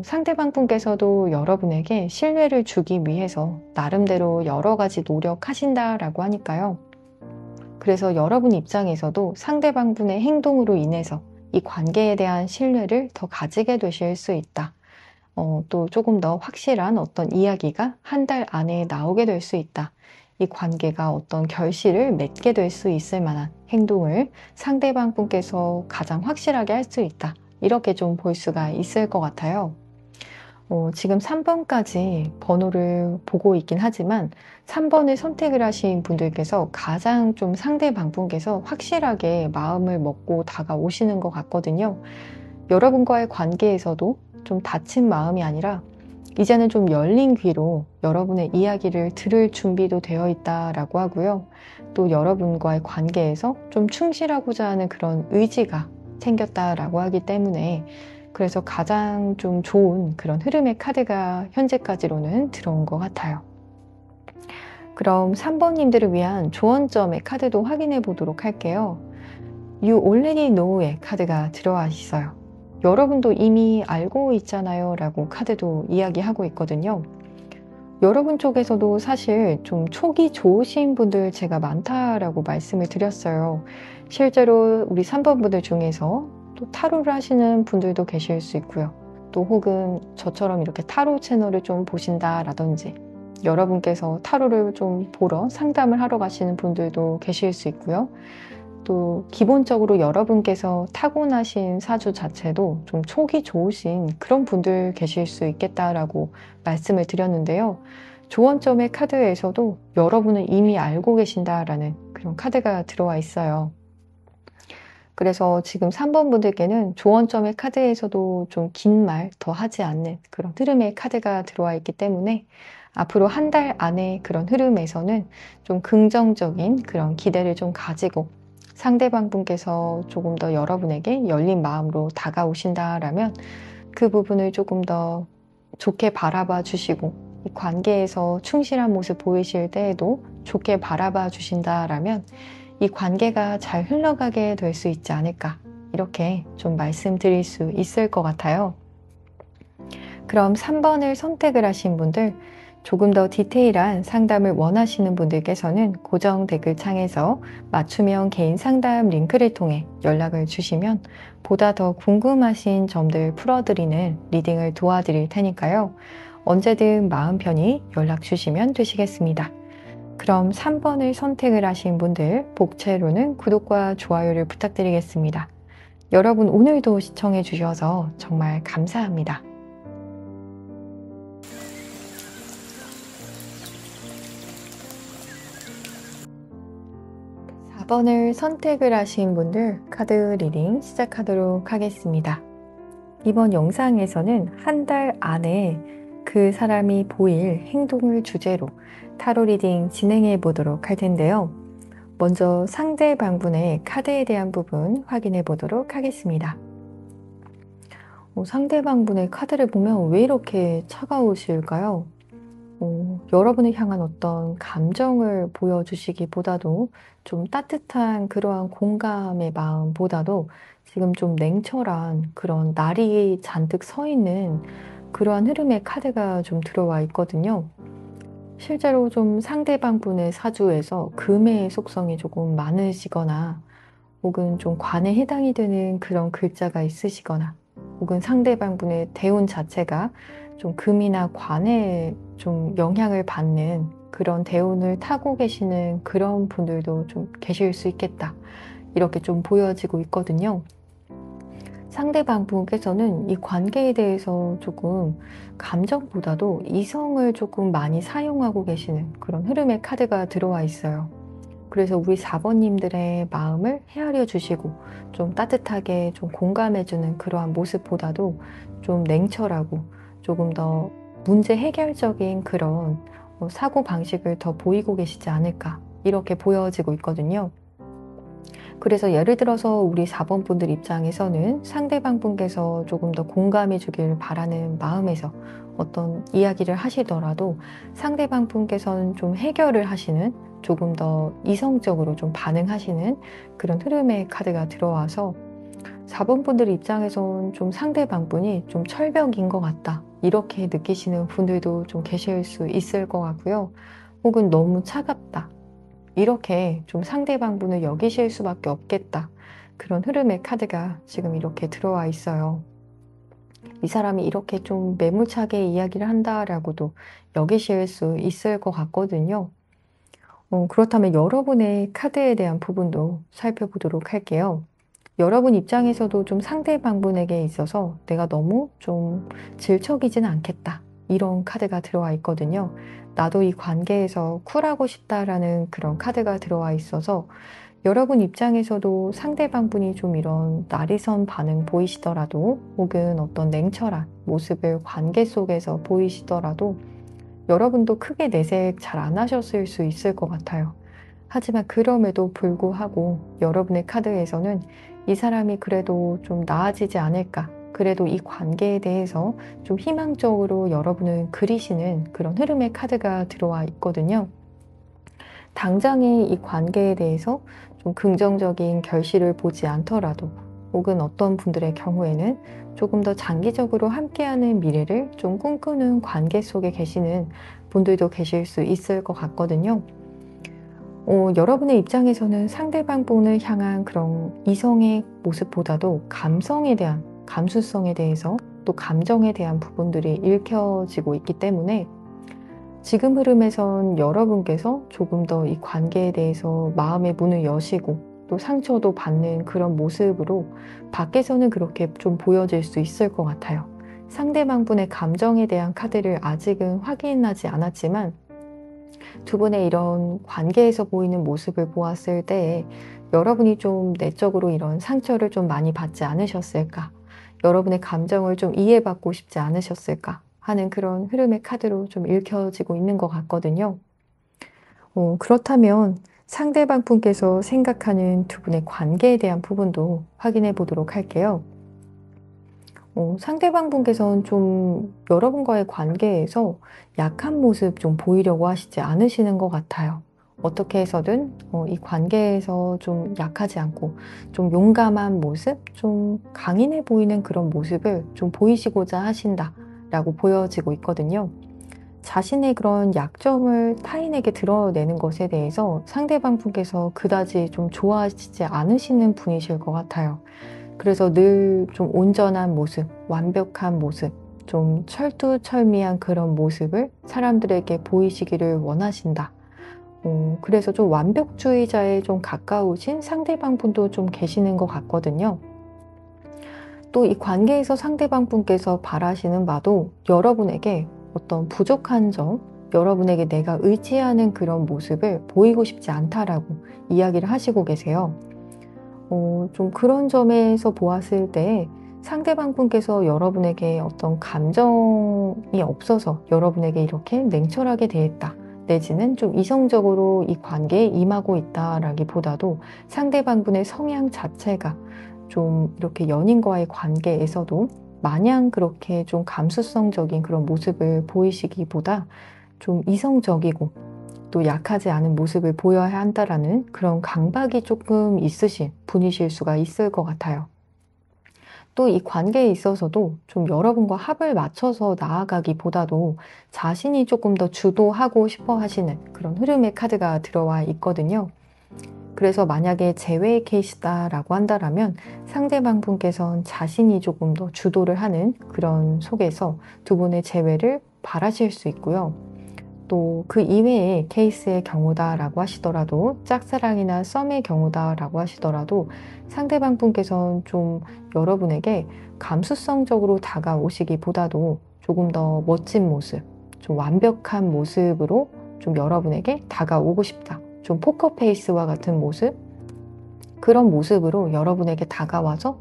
상대방분께서도 여러분에게 신뢰를 주기 위해서 나름대로 여러 가지 노력하신다라고 하니까요. 그래서 여러분 입장에서도 상대방분의 행동으로 인해서 이 관계에 대한 신뢰를 더 가지게 되실 수 있다. 또 조금 더 확실한 어떤 이야기가 한 달 안에 나오게 될 수 있다. 이 관계가 어떤 결실을 맺게 될 수 있을 만한 행동을 상대방 분께서 가장 확실하게 할 수 있다. 이렇게 좀 볼 수가 있을 것 같아요. 지금 3번까지 번호를 보고 있긴 하지만 3번을 선택을 하신 분들께서 가장 좀 상대방 분께서 확실하게 마음을 먹고 다가오시는 것 같거든요. 여러분과의 관계에서도 좀 닫힌 마음이 아니라 이제는 좀 열린 귀로 여러분의 이야기를 들을 준비도 되어 있다라고 하고요. 또 여러분과의 관계에서 좀 충실하고자 하는 그런 의지가 생겼다라고 하기 때문에 그래서 가장 좀 좋은 그런 흐름의 카드가 현재까지로는 들어온 것 같아요. 그럼 3번님들을 위한 조언점의 카드도 확인해 보도록 할게요. You already know의 카드가 들어와 있어요. 여러분도 이미 알고 있잖아요 라고 카드도 이야기하고 있거든요. 여러분 쪽에서도 사실 좀 촉이 좋으신 분들 제가 많다라고 말씀을 드렸어요. 실제로 우리 3번 분들 중에서 또 타로를 하시는 분들도 계실 수 있고요. 또 혹은 저처럼 이렇게 타로 채널을 좀 보신다라든지 여러분께서 타로를 좀 보러 상담을 하러 가시는 분들도 계실 수 있고요. 또 기본적으로 여러분께서 타고나신 사주 자체도 좀 촉이 좋으신 그런 분들 계실 수 있겠다라고 말씀을 드렸는데요. 조언점의 카드에서도 여러분은 이미 알고 계신다라는 그런 카드가 들어와 있어요. 그래서 지금 3번 분들께는 조언점의 카드에서도 좀 긴 말 더 하지 않는 그런 흐름의 카드가 들어와 있기 때문에 앞으로 한 달 안에 그런 흐름에서는 좀 긍정적인 그런 기대를 좀 가지고 상대방 분께서 조금 더 여러분에게 열린 마음으로 다가오신다라면 그 부분을 조금 더 좋게 바라봐 주시고 이 관계에서 충실한 모습 보이실 때에도 좋게 바라봐 주신다라면 이 관계가 잘 흘러가게 될 수 있지 않을까 이렇게 좀 말씀드릴 수 있을 것 같아요. 그럼 3번을 선택을 하신 분들 조금 더 디테일한 상담을 원하시는 분들께서는 고정 댓글 창에서 맞춤형 개인 상담 링크를 통해 연락을 주시면 보다 더 궁금하신 점들 풀어드리는 리딩을 도와드릴 테니까요. 언제든 마음 편히 연락 주시면 되시겠습니다. 그럼 3번을 선택을 하신 분들 복채로는 구독과 좋아요를 부탁드리겠습니다. 여러분 오늘도 시청해 주셔서 정말 감사합니다. 4번을 선택을 하신 분들 카드 리딩 시작하도록 하겠습니다. 이번 영상에서는 한 달 안에 그 사람이 보일 행동을 주제로 타로 리딩 진행해 보도록 할 텐데요. 먼저 상대방분의 카드에 대한 부분 확인해 보도록 하겠습니다. 상대방분의 카드를 보면 왜 이렇게 차가우실까요? 여러분을 향한 어떤 감정을 보여주시기보다도 좀 따뜻한 그러한 공감의 마음보다도 지금 좀 냉철한 그런 날이 잔뜩 서 있는 그러한 흐름의 카드가 좀 들어와 있거든요. 실제로 좀 상대방 분의 사주에서 금의 속성이 조금 많으시거나 혹은 좀 관에 해당이 되는 그런 글자가 있으시거나 혹은 상대방 분의 대운 자체가 좀 금이나 관에 좀 영향을 받는 그런 대운을 타고 계시는 그런 분들도 좀 계실 수 있겠다. 이렇게 좀 보여지고 있거든요. 상대방 분께서는 이 관계에 대해서 조금 감정보다도 이성을 조금 많이 사용하고 계시는 그런 흐름의 카드가 들어와 있어요. 그래서 우리 4번님들의 마음을 헤아려 주시고 좀 따뜻하게 좀 공감해주는 그러한 모습보다도 좀 냉철하고 조금 더 문제 해결적인 그런 사고 방식을 더 보이고 계시지 않을까 이렇게 보여지고 있거든요. 그래서 예를 들어서 우리 4번 분들 입장에서는 상대방 분께서 조금 더 공감해 주길 바라는 마음에서 어떤 이야기를 하시더라도 상대방 분께서는 좀 해결을 하시는 조금 더 이성적으로 좀 반응하시는 그런 흐름의 카드가 들어와서 4번 분들 입장에서는 좀 상대방 분이 좀 철벽인 것 같다 이렇게 느끼시는 분들도 좀 계실 수 있을 것 같고요. 혹은 너무 차갑다 이렇게 좀 상대방 분을 여기실 수밖에 없겠다. 그런 흐름의 카드가 지금 이렇게 들어와 있어요. 이 사람이 이렇게 좀 매몰차게 이야기를 한다라고도 여기실 수 있을 것 같거든요. 그렇다면 여러분의 카드에 대한 부분도 살펴보도록 할게요. 여러분 입장에서도 좀 상대방분에게 있어서 내가 너무 좀 질척이지는 않겠다, 이런 카드가 들어와 있거든요. 나도 이 관계에서 쿨하고 싶다라는 그런 카드가 들어와 있어서 여러분 입장에서도 상대방분이 좀 이런 날이선 반응 보이시더라도, 혹은 어떤 냉철한 모습을 관계 속에서 보이시더라도 여러분도 크게 내색 잘 안 하셨을 수 있을 것 같아요. 하지만 그럼에도 불구하고 여러분의 카드에서는 이 사람이 그래도 좀 나아지지 않을까, 그래도 이 관계에 대해서 좀 희망적으로 여러분을 그리시는 그런 흐름의 카드가 들어와 있거든요. 당장의 이 관계에 대해서 좀 긍정적인 결실을 보지 않더라도, 혹은 어떤 분들의 경우에는 조금 더 장기적으로 함께하는 미래를 좀 꿈꾸는 관계 속에 계시는 분들도 계실 수 있을 것 같거든요. 여러분의 입장에서는 상대방 분을 향한 그런 이성의 모습보다도 감성에 대한, 감수성에 대해서, 또 감정에 대한 부분들이 읽혀지고 있기 때문에 지금 흐름에선 여러분께서 조금 더 이 관계에 대해서 마음의 문을 여시고, 또 상처도 받는 그런 모습으로 밖에서는 그렇게 좀 보여질 수 있을 것 같아요. 상대방 분의 감정에 대한 카드를 아직은 확인하지 않았지만 두 분의 이런 관계에서 보이는 모습을 보았을 때 여러분이 좀 내적으로 이런 상처를 좀 많이 받지 않으셨을까? 여러분의 감정을 좀 이해받고 싶지 않으셨을까? 하는 그런 흐름의 카드로 좀 읽혀지고 있는 것 같거든요. 그렇다면 상대방 분께서 생각하는 두 분의 관계에 대한 부분도 확인해 보도록 할게요. 상대방 분께서는 좀 여러분과의 관계에서 약한 모습 좀 보이려고 하시지 않으시는 것 같아요. 어떻게 해서든 이 관계에서 좀 약하지 않고 좀 용감한 모습, 좀 강인해 보이는 그런 모습을 좀 보이시고자 하신다라고 보여지고 있거든요. 자신의 그런 약점을 타인에게 드러내는 것에 대해서 상대방 분께서 그다지 좀 좋아하시지 않으시는 분이실 것 같아요. 그래서 늘 좀 온전한 모습, 완벽한 모습, 좀 철두철미한 그런 모습을 사람들에게 보이시기를 원하신다. 그래서 좀 완벽주의자에 좀 가까우신 상대방 분도 좀 계시는 것 같거든요. 또 이 관계에서 상대방 분께서 바라시는 바도 여러분에게 어떤 부족한 점, 여러분에게 내가 의지하는 그런 모습을 보이고 싶지 않다라고 이야기를 하시고 계세요. 좀 그런 점에서 보았을 때 상대방 분께서 여러분에게 어떤 감정이 없어서 여러분에게 이렇게 냉철하게 대했다, 내지는 좀 이성적으로 이 관계에 임하고 있다라기보다도 상대방 분의 성향 자체가 좀 이렇게 연인과의 관계에서도 마냥 그렇게 좀 감수성적인 그런 모습을 보이시기보다 좀 이성적이고 또 약하지 않은 모습을 보여야 한다라는 그런 강박이 조금 있으신 분이실 수가 있을 것 같아요. 또 이 관계에 있어서도 좀 여러분과 합을 맞춰서 나아가기보다도 자신이 조금 더 주도하고 싶어 하시는 그런 흐름의 카드가 들어와 있거든요. 그래서 만약에 제외의 케이스다라고 한다면 상대방 분께서는 자신이 조금 더 주도를 하는 그런 속에서 두 분의 재회를 바라실 수 있고요. 또 그 이외의 케이스의 경우다라고 하시더라도, 짝사랑이나 썸의 경우다라고 하시더라도 상대방 분께서는 좀 여러분에게 감수성적으로 다가오시기보다도 조금 더 멋진 모습, 좀 완벽한 모습으로 좀 여러분에게 다가오고 싶다. 좀 포커페이스와 같은 모습, 그런 모습으로 여러분에게 다가와서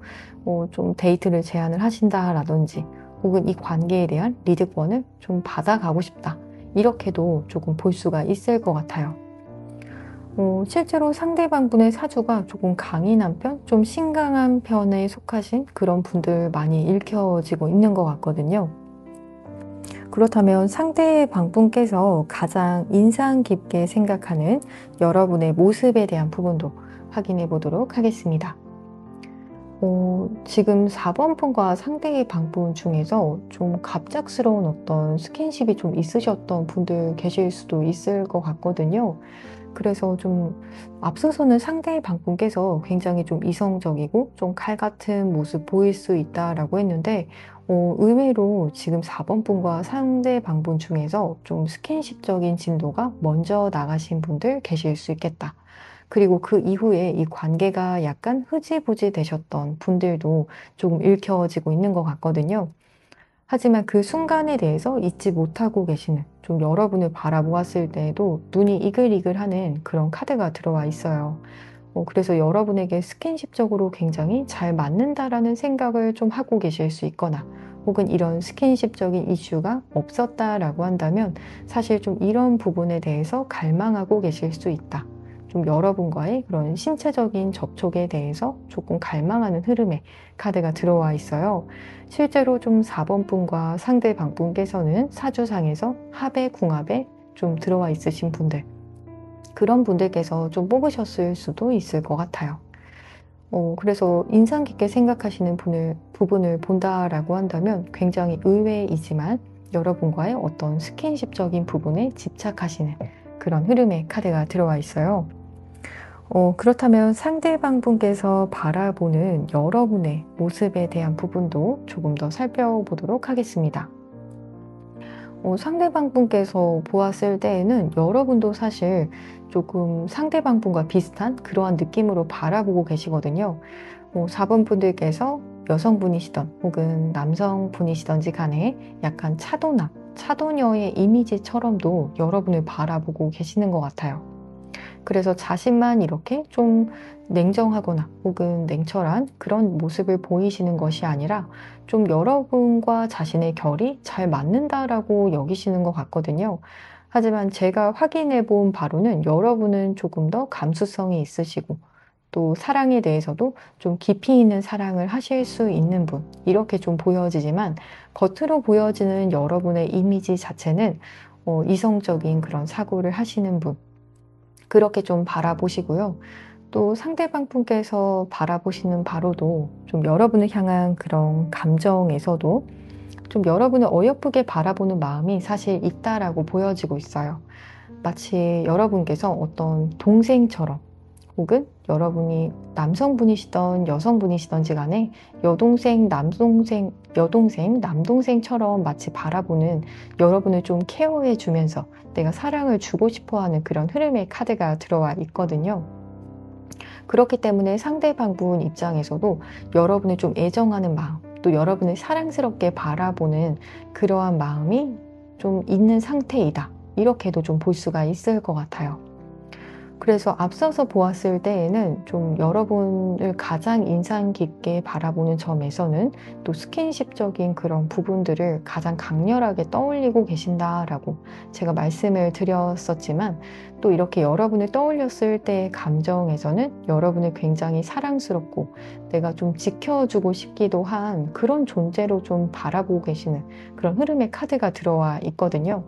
좀 데이트를 제안을 하신다라든지, 혹은 이 관계에 대한 리드권을 좀 받아가고 싶다, 이렇게도 조금 볼 수가 있을 것 같아요. 실제로 상대방 분의 사주가 조금 강인한 편, 좀 신강한 편에 속하신 그런 분들 많이 읽혀지고 있는 것 같거든요. 그렇다면 상대방 분께서 가장 인상 깊게 생각하는 여러분의 모습에 대한 부분도 확인해 보도록 하겠습니다. 지금 4번 분과 상대의 방분 중에서 좀 갑작스러운 어떤 스킨십이 좀 있으셨던 분들 계실 수도 있을 것 같거든요. 그래서 좀 앞서서는 상대방분께서 굉장히 좀 이성적이고 좀 칼 같은 모습 보일 수 있다라고 했는데 의외로 지금 4번 분과 상대방분 중에서 좀 스킨십적인 진도가 먼저 나가신 분들 계실 수 있겠다. 그리고 그 이후에 이 관계가 약간 흐지부지 되셨던 분들도 조금 읽혀지고 있는 것 같거든요. 하지만 그 순간에 대해서 잊지 못하고 계시는, 좀 여러분을 바라보았을 때에도 눈이 이글이글하는 그런 카드가 들어와 있어요. 그래서 여러분에게 스킨십적으로 굉장히 잘 맞는다라는 생각을 좀 하고 계실 수 있거나, 혹은 이런 스킨십적인 이슈가 없었다라고 한다면 사실 좀 이런 부분에 대해서 갈망하고 계실 수 있다. 좀 여러분과의 그런 신체적인 접촉에 대해서 조금 갈망하는 흐름의 카드가 들어와 있어요. 실제로 좀 4번 분과 상대방 분께서는 사주상에서 합의 궁합에 좀 들어와 있으신 분들, 그런 분들께서 좀 뽑으셨을 수도 있을 것 같아요. 그래서 인상 깊게 생각하시는 부분을 본다라고 한다면 굉장히 의외이지만 여러분과의 어떤 스킨십적인 부분에 집착하시는 그런 흐름의 카드가 들어와 있어요. 그렇다면 상대방 분께서 바라보는 여러분의 모습에 대한 부분도 조금 더 살펴보도록 하겠습니다. 상대방 분께서 보았을 때에는 여러분도 사실 조금 상대방 분과 비슷한 그러한 느낌으로 바라보고 계시거든요. 4번 분들께서 여성분이시던 혹은 남성분이시던지 간에 약간 차도남, 차도녀의 이미지처럼도 여러분을 바라보고 계시는 것 같아요. 그래서 자신만 이렇게 좀 냉정하거나 혹은 냉철한 그런 모습을 보이시는 것이 아니라 좀 여러분과 자신의 결이 잘 맞는다라고 여기시는 것 같거든요. 하지만 제가 확인해 본 바로는 여러분은 조금 더 감수성이 있으시고 또 사랑에 대해서도 좀 깊이 있는 사랑을 하실 수 있는 분, 이렇게 좀 보여지지만 겉으로 보여지는 여러분의 이미지 자체는 이성적인 그런 사고를 하시는 분, 그렇게 좀 바라보시고요. 또 상대방 분께서 바라보시는 바로도 좀 여러분을 향한 그런 감정에서도 좀 여러분을 어여쁘게 바라보는 마음이 사실 있다라고 보여지고 있어요. 마치 여러분께서 어떤 동생처럼, 혹은 여러분이 남성분이시던 여성분이시던지 간에 여동생, 남동생, 여동생, 남동생처럼 마치 바라보는, 여러분을 좀 케어해 주면서 내가 사랑을 주고 싶어 하는 그런 흐름의 카드가 들어와 있거든요. 그렇기 때문에 상대방분 입장에서도 여러분을 좀 애정하는 마음, 또 여러분을 사랑스럽게 바라보는 그러한 마음이 좀 있는 상태이다. 이렇게도 좀 볼 수가 있을 것 같아요. 그래서 앞서서 보았을 때에는 좀 여러분을 가장 인상 깊게 바라보는 점에서는 또 스킨십적인 그런 부분들을 가장 강렬하게 떠올리고 계신다라고 제가 말씀을 드렸었지만, 또 이렇게 여러분을 떠올렸을 때의 감정에서는 여러분을 굉장히 사랑스럽고 내가 좀 지켜주고 싶기도 한 그런 존재로 좀 바라보고 계시는 그런 흐름의 카드가 들어와 있거든요.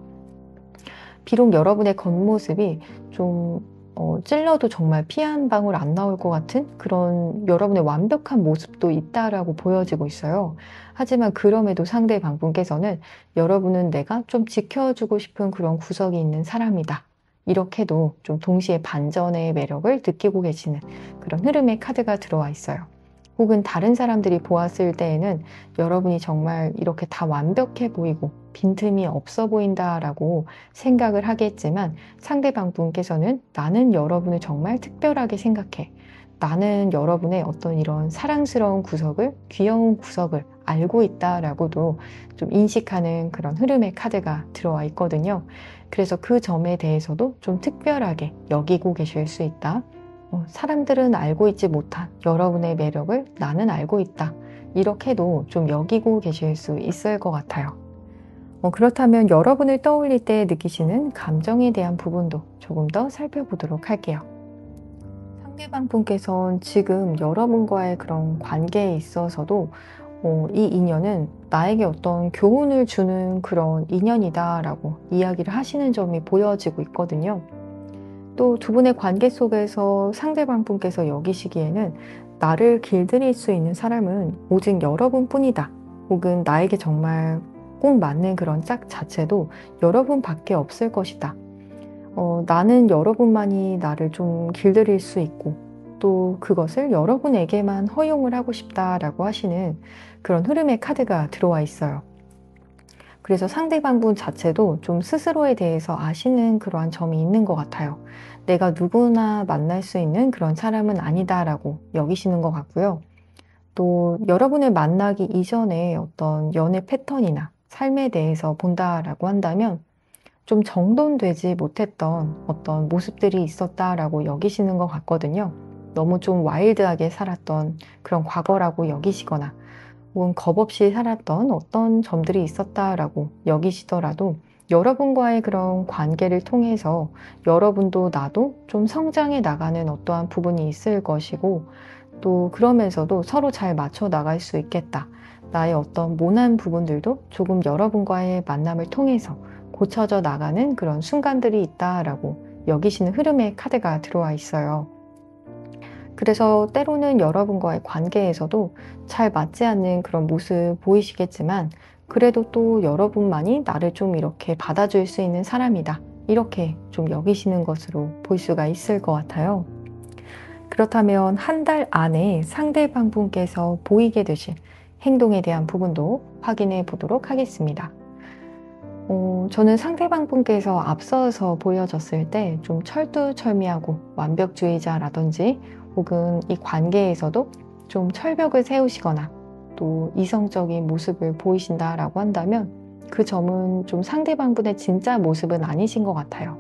비록 여러분의 겉모습이 좀 찔러도 정말 피 한 방울 안 나올 것 같은 그런 여러분의 완벽한 모습도 있다라고 보여지고 있어요. 하지만 그럼에도 상대방 분께서는 여러분은 내가 좀 지켜주고 싶은 그런 구석이 있는 사람이다, 이렇게도 좀 동시에 반전의 매력을 느끼고 계시는 그런 흐름의 카드가 들어와 있어요. 혹은 다른 사람들이 보았을 때에는 여러분이 정말 이렇게 다 완벽해 보이고 빈틈이 없어 보인다라고 생각을 하겠지만, 상대방 분께서는 나는 여러분을 정말 특별하게 생각해, 나는 여러분의 어떤 이런 사랑스러운 구석을, 귀여운 구석을 알고 있다라고도 좀 인식하는 그런 흐름의 카드가 들어와 있거든요. 그래서 그 점에 대해서도 좀 특별하게 여기고 계실 수 있다. 사람들은 알고 있지 못한 여러분의 매력을 나는 알고 있다, 이렇게도 좀 여기고 계실 수 있을 것 같아요. 그렇다면 여러분을 떠올릴 때 느끼시는 감정에 대한 부분도 조금 더 살펴보도록 할게요. 상대방 분께서는 지금 여러분과의 그런 관계에 있어서도 이 인연은 나에게 어떤 교훈을 주는 그런 인연이다라고 이야기를 하시는 점이 보여지고 있거든요. 또 두 분의 관계 속에서 상대방 분께서 여기시기에는 나를 길들일 수 있는 사람은 오직 여러분뿐이다, 혹은 나에게 정말 꼭 맞는 그런 짝 자체도 여러분밖에 없을 것이다. 나는 여러분만이 나를 좀 길들일 수 있고 또 그것을 여러분에게만 허용을 하고 싶다라고 하시는 그런 흐름의 카드가 들어와 있어요. 그래서 상대방분 자체도 좀 스스로에 대해서 아시는 그러한 점이 있는 것 같아요. 내가 누구나 만날 수 있는 그런 사람은 아니다라고 여기시는 것 같고요. 또 여러분을 만나기 이전에 어떤 연애 패턴이나 삶에 대해서 본다라고 한다면 좀 정돈되지 못했던 어떤 모습들이 있었다라고 여기시는 것 같거든요. 너무 좀 와일드하게 살았던 그런 과거라고 여기시거나 혹은 겁없이 살았던 어떤 점들이 있었다라고 여기시더라도 여러분과의 그런 관계를 통해서 여러분도 나도 좀 성장해 나가는 어떠한 부분이 있을 것이고 또 그러면서도 서로 잘 맞춰 나갈 수 있겠다. 나의 어떤 모난 부분들도 조금 여러분과의 만남을 통해서 고쳐져 나가는 그런 순간들이 있다라고 여기시는 흐름의 카드가 들어와 있어요. 그래서 때로는 여러분과의 관계에서도 잘 맞지 않는 그런 모습 보이시겠지만 그래도 또 여러분만이 나를 좀 이렇게 받아줄 수 있는 사람이다. 이렇게 좀 여기시는 것으로 볼 수가 있을 것 같아요. 그렇다면 한 달 안에 상대방분께서 보이게 되실 행동에 대한 부분도 확인해 보도록 하겠습니다. 저는 상대방분께서 앞서서 보여졌을 때 좀 철두철미하고 완벽주의자라든지 혹은 이 관계에서도 좀 철벽을 세우시거나 또 이성적인 모습을 보이신다라고 한다면 그 점은 좀 상대방분의 진짜 모습은 아니신 것 같아요.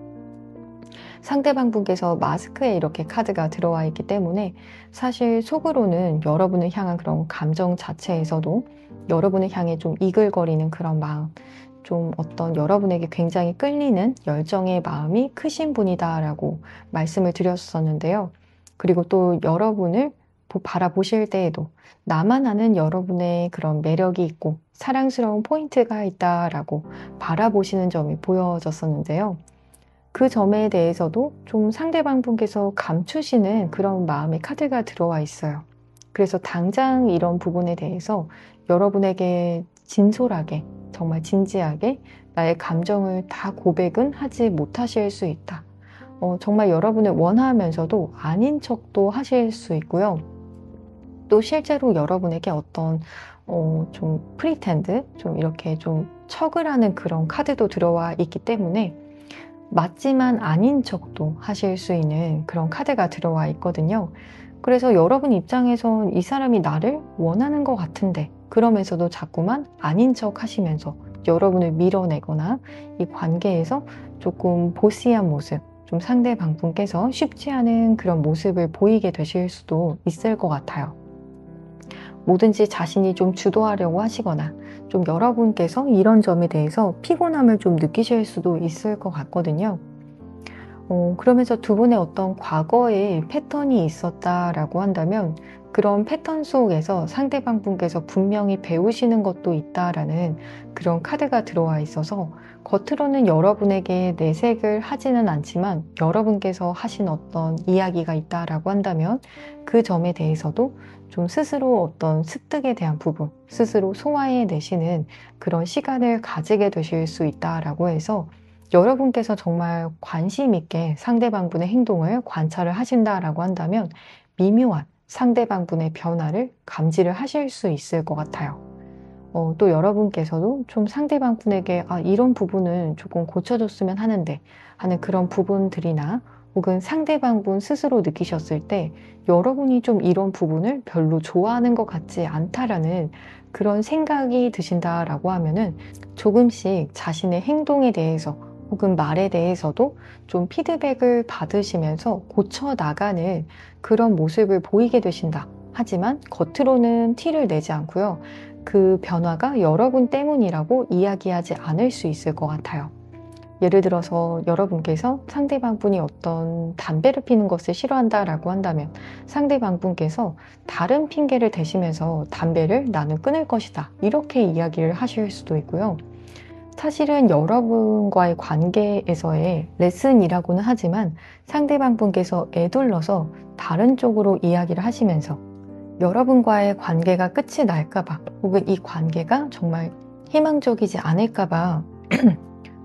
상대방분께서 마스크에 이렇게 카드가 들어와 있기 때문에 사실 속으로는 여러분을 향한 그런 감정 자체에서도 여러분을 향해 좀 이글거리는 그런 마음, 좀 어떤 여러분에게 굉장히 끌리는 열정의 마음이 크신 분이다라고 말씀을 드렸었는데요. 그리고 또 여러분을 바라보실 때에도 나만 아는 여러분의 그런 매력이 있고 사랑스러운 포인트가 있다라고 바라보시는 점이 보여졌었는데요. 그 점에 대해서도 좀 상대방 분께서 감추시는 그런 마음의 카드가 들어와 있어요. 그래서 당장 이런 부분에 대해서 여러분에게 진솔하게, 정말 진지하게 나의 감정을 다 고백은 하지 못하실 수 있다. 정말 여러분을 원하면서도 아닌 척도 하실 수 있고요. 또 실제로 여러분에게 어떤 좀 프리텐드, 좀 이렇게 좀 척을 하는 그런 카드도 들어와 있기 때문에 맞지만 아닌 척도 하실 수 있는 그런 카드가 들어와 있거든요. 그래서 여러분 입장에선 이 사람이 나를 원하는 것 같은데 그러면서도 자꾸만 아닌 척 하시면서 여러분을 밀어내거나 이 관계에서 조금 보시한 모습, 좀 상대방 분께서 쉽지 않은 그런 모습을 보이게 되실 수도 있을 것 같아요. 뭐든지 자신이 좀 주도하려고 하시거나 좀 여러분께서 이런 점에 대해서 피곤함을 좀 느끼실 수도 있을 것 같거든요. 그러면서 두 분의 어떤 과거의 패턴이 있었다라고 한다면 그런 패턴 속에서 상대방 분께서 분명히 배우시는 것도 있다라는 그런 카드가 들어와 있어서 겉으로는 여러분에게 내색을 하지는 않지만 여러분께서 하신 어떤 이야기가 있다라고 한다면 그 점에 대해서도 좀 스스로 어떤 습득에 대한 부분, 스스로 소화해 내시는 그런 시간을 가지게 되실 수 있다라고 해서 여러분께서 정말 관심 있게 상대방분의 행동을 관찰을 하신다라고 한다면 미묘한 상대방분의 변화를 감지를 하실 수 있을 것 같아요. 또 여러분께서도 좀 상대방분에게 이런 부분은 조금 고쳐줬으면 하는데 하는 그런 부분들이나 혹은 상대방분 스스로 느끼셨을 때 여러분이 좀 이런 부분을 별로 좋아하는 것 같지 않다라는 그런 생각이 드신다라고 하면은 조금씩 자신의 행동에 대해서 혹은 말에 대해서도 좀 피드백을 받으시면서 고쳐 나가는 그런 모습을 보이게 되신다. 하지만 겉으로는 티를 내지 않고요. 그 변화가 여러분 때문이라고 이야기하지 않을 수 있을 것 같아요. 예를 들어서 여러분께서 상대방 분이 어떤 담배를 피는 것을 싫어한다라고 한다면 상대방 분께서 다른 핑계를 대시면서 담배를 나는 끊을 것이다. 이렇게 이야기를 하실 수도 있고요. 사실은 여러분과의 관계에서의 레슨이라고는 하지만 상대방 분께서 애둘러서 다른 쪽으로 이야기를 하시면서 여러분과의 관계가 끝이 날까봐 혹은 이 관계가 정말 희망적이지 않을까봐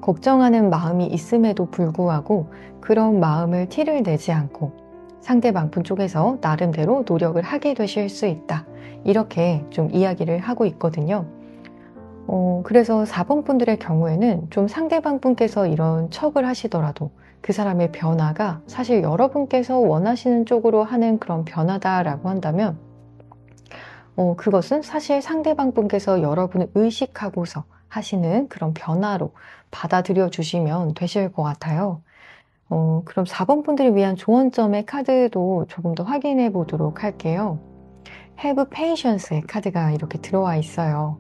걱정하는 마음이 있음에도 불구하고 그런 마음을 티를 내지 않고 상대방 분 쪽에서 나름대로 노력을 하게 되실 수 있다. 이렇게 좀 이야기를 하고 있거든요. 그래서 4번 분들의 경우에는 좀 상대방 분께서 이런 척을 하시더라도 그 사람의 변화가 사실 여러분께서 원하시는 쪽으로 하는 그런 변화다라고 한다면 그것은 사실 상대방 분께서 여러분을 의식하고서 하시는 그런 변화로 받아들여 주시면 되실 것 같아요. 그럼 4번 분들을 위한 조언점의 카드도 조금 더 확인해 보도록 할게요. Have Patience의 카드가 이렇게 들어와 있어요.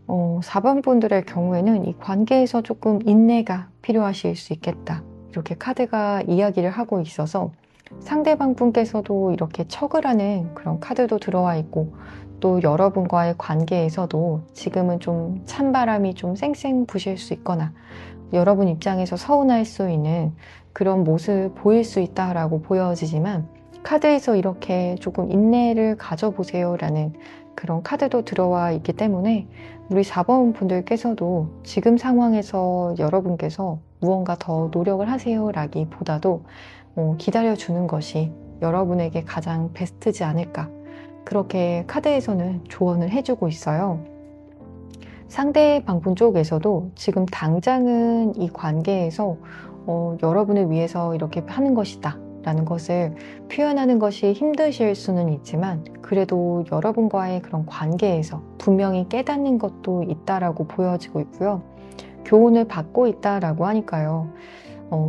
4번 분들의 경우에는 이 관계에서 조금 인내가 필요하실 수 있겠다. 이렇게 카드가 이야기를 하고 있어서 상대방 분께서도 이렇게 척을 하는 그런 카드도 들어와 있고 또 여러분과의 관계에서도 지금은 좀 찬바람이 좀 쌩쌩 부실 수 있거나 여러분 입장에서 서운할 수 있는 그런 모습 보일 수 있다라고 보여지지만 카드에서 이렇게 조금 인내를 가져보세요 라는 그런 카드도 들어와 있기 때문에 우리 4번 분들께서도 지금 상황에서 여러분께서 무언가 더 노력을 하세요 라기보다도 기다려주는 것이 여러분에게 가장 베스트지 않을까 그렇게 카드에서는 조언을 해주고 있어요. 상대방 분 쪽에서도 지금 당장은 이 관계에서 여러분을 위해서 이렇게 하는 것이다 라는 것을 표현하는 것이 힘드실 수는 있지만 그래도 여러분과의 그런 관계에서 분명히 깨닫는 것도 있다라고 보여지고 있고요. 교훈을 받고 있다라고 하니까요.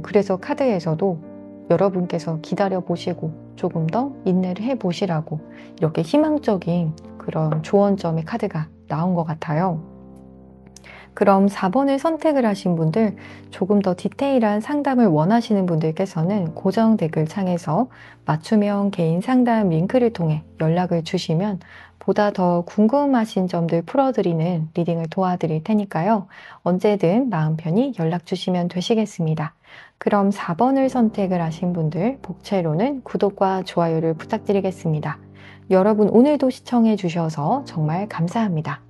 그래서 카드에서도 여러분께서 기다려 보시고 조금 더 인내를 해 보시라고 이렇게 희망적인 그런 조언점의 카드가 나온 것 같아요. 그럼 4번을 선택을 하신 분들, 조금 더 디테일한 상담을 원하시는 분들께서는 고정 댓글 창에서 맞춤형 개인 상담 링크를 통해 연락을 주시면 보다 더 궁금하신 점들 풀어드리는 리딩을 도와드릴 테니까요. 언제든 마음 편히 연락 주시면 되시겠습니다. 그럼 4번을 선택을 하신 분들, 복채로는 구독과 좋아요를 부탁드리겠습니다. 여러분 오늘도 시청해 주셔서 정말 감사합니다.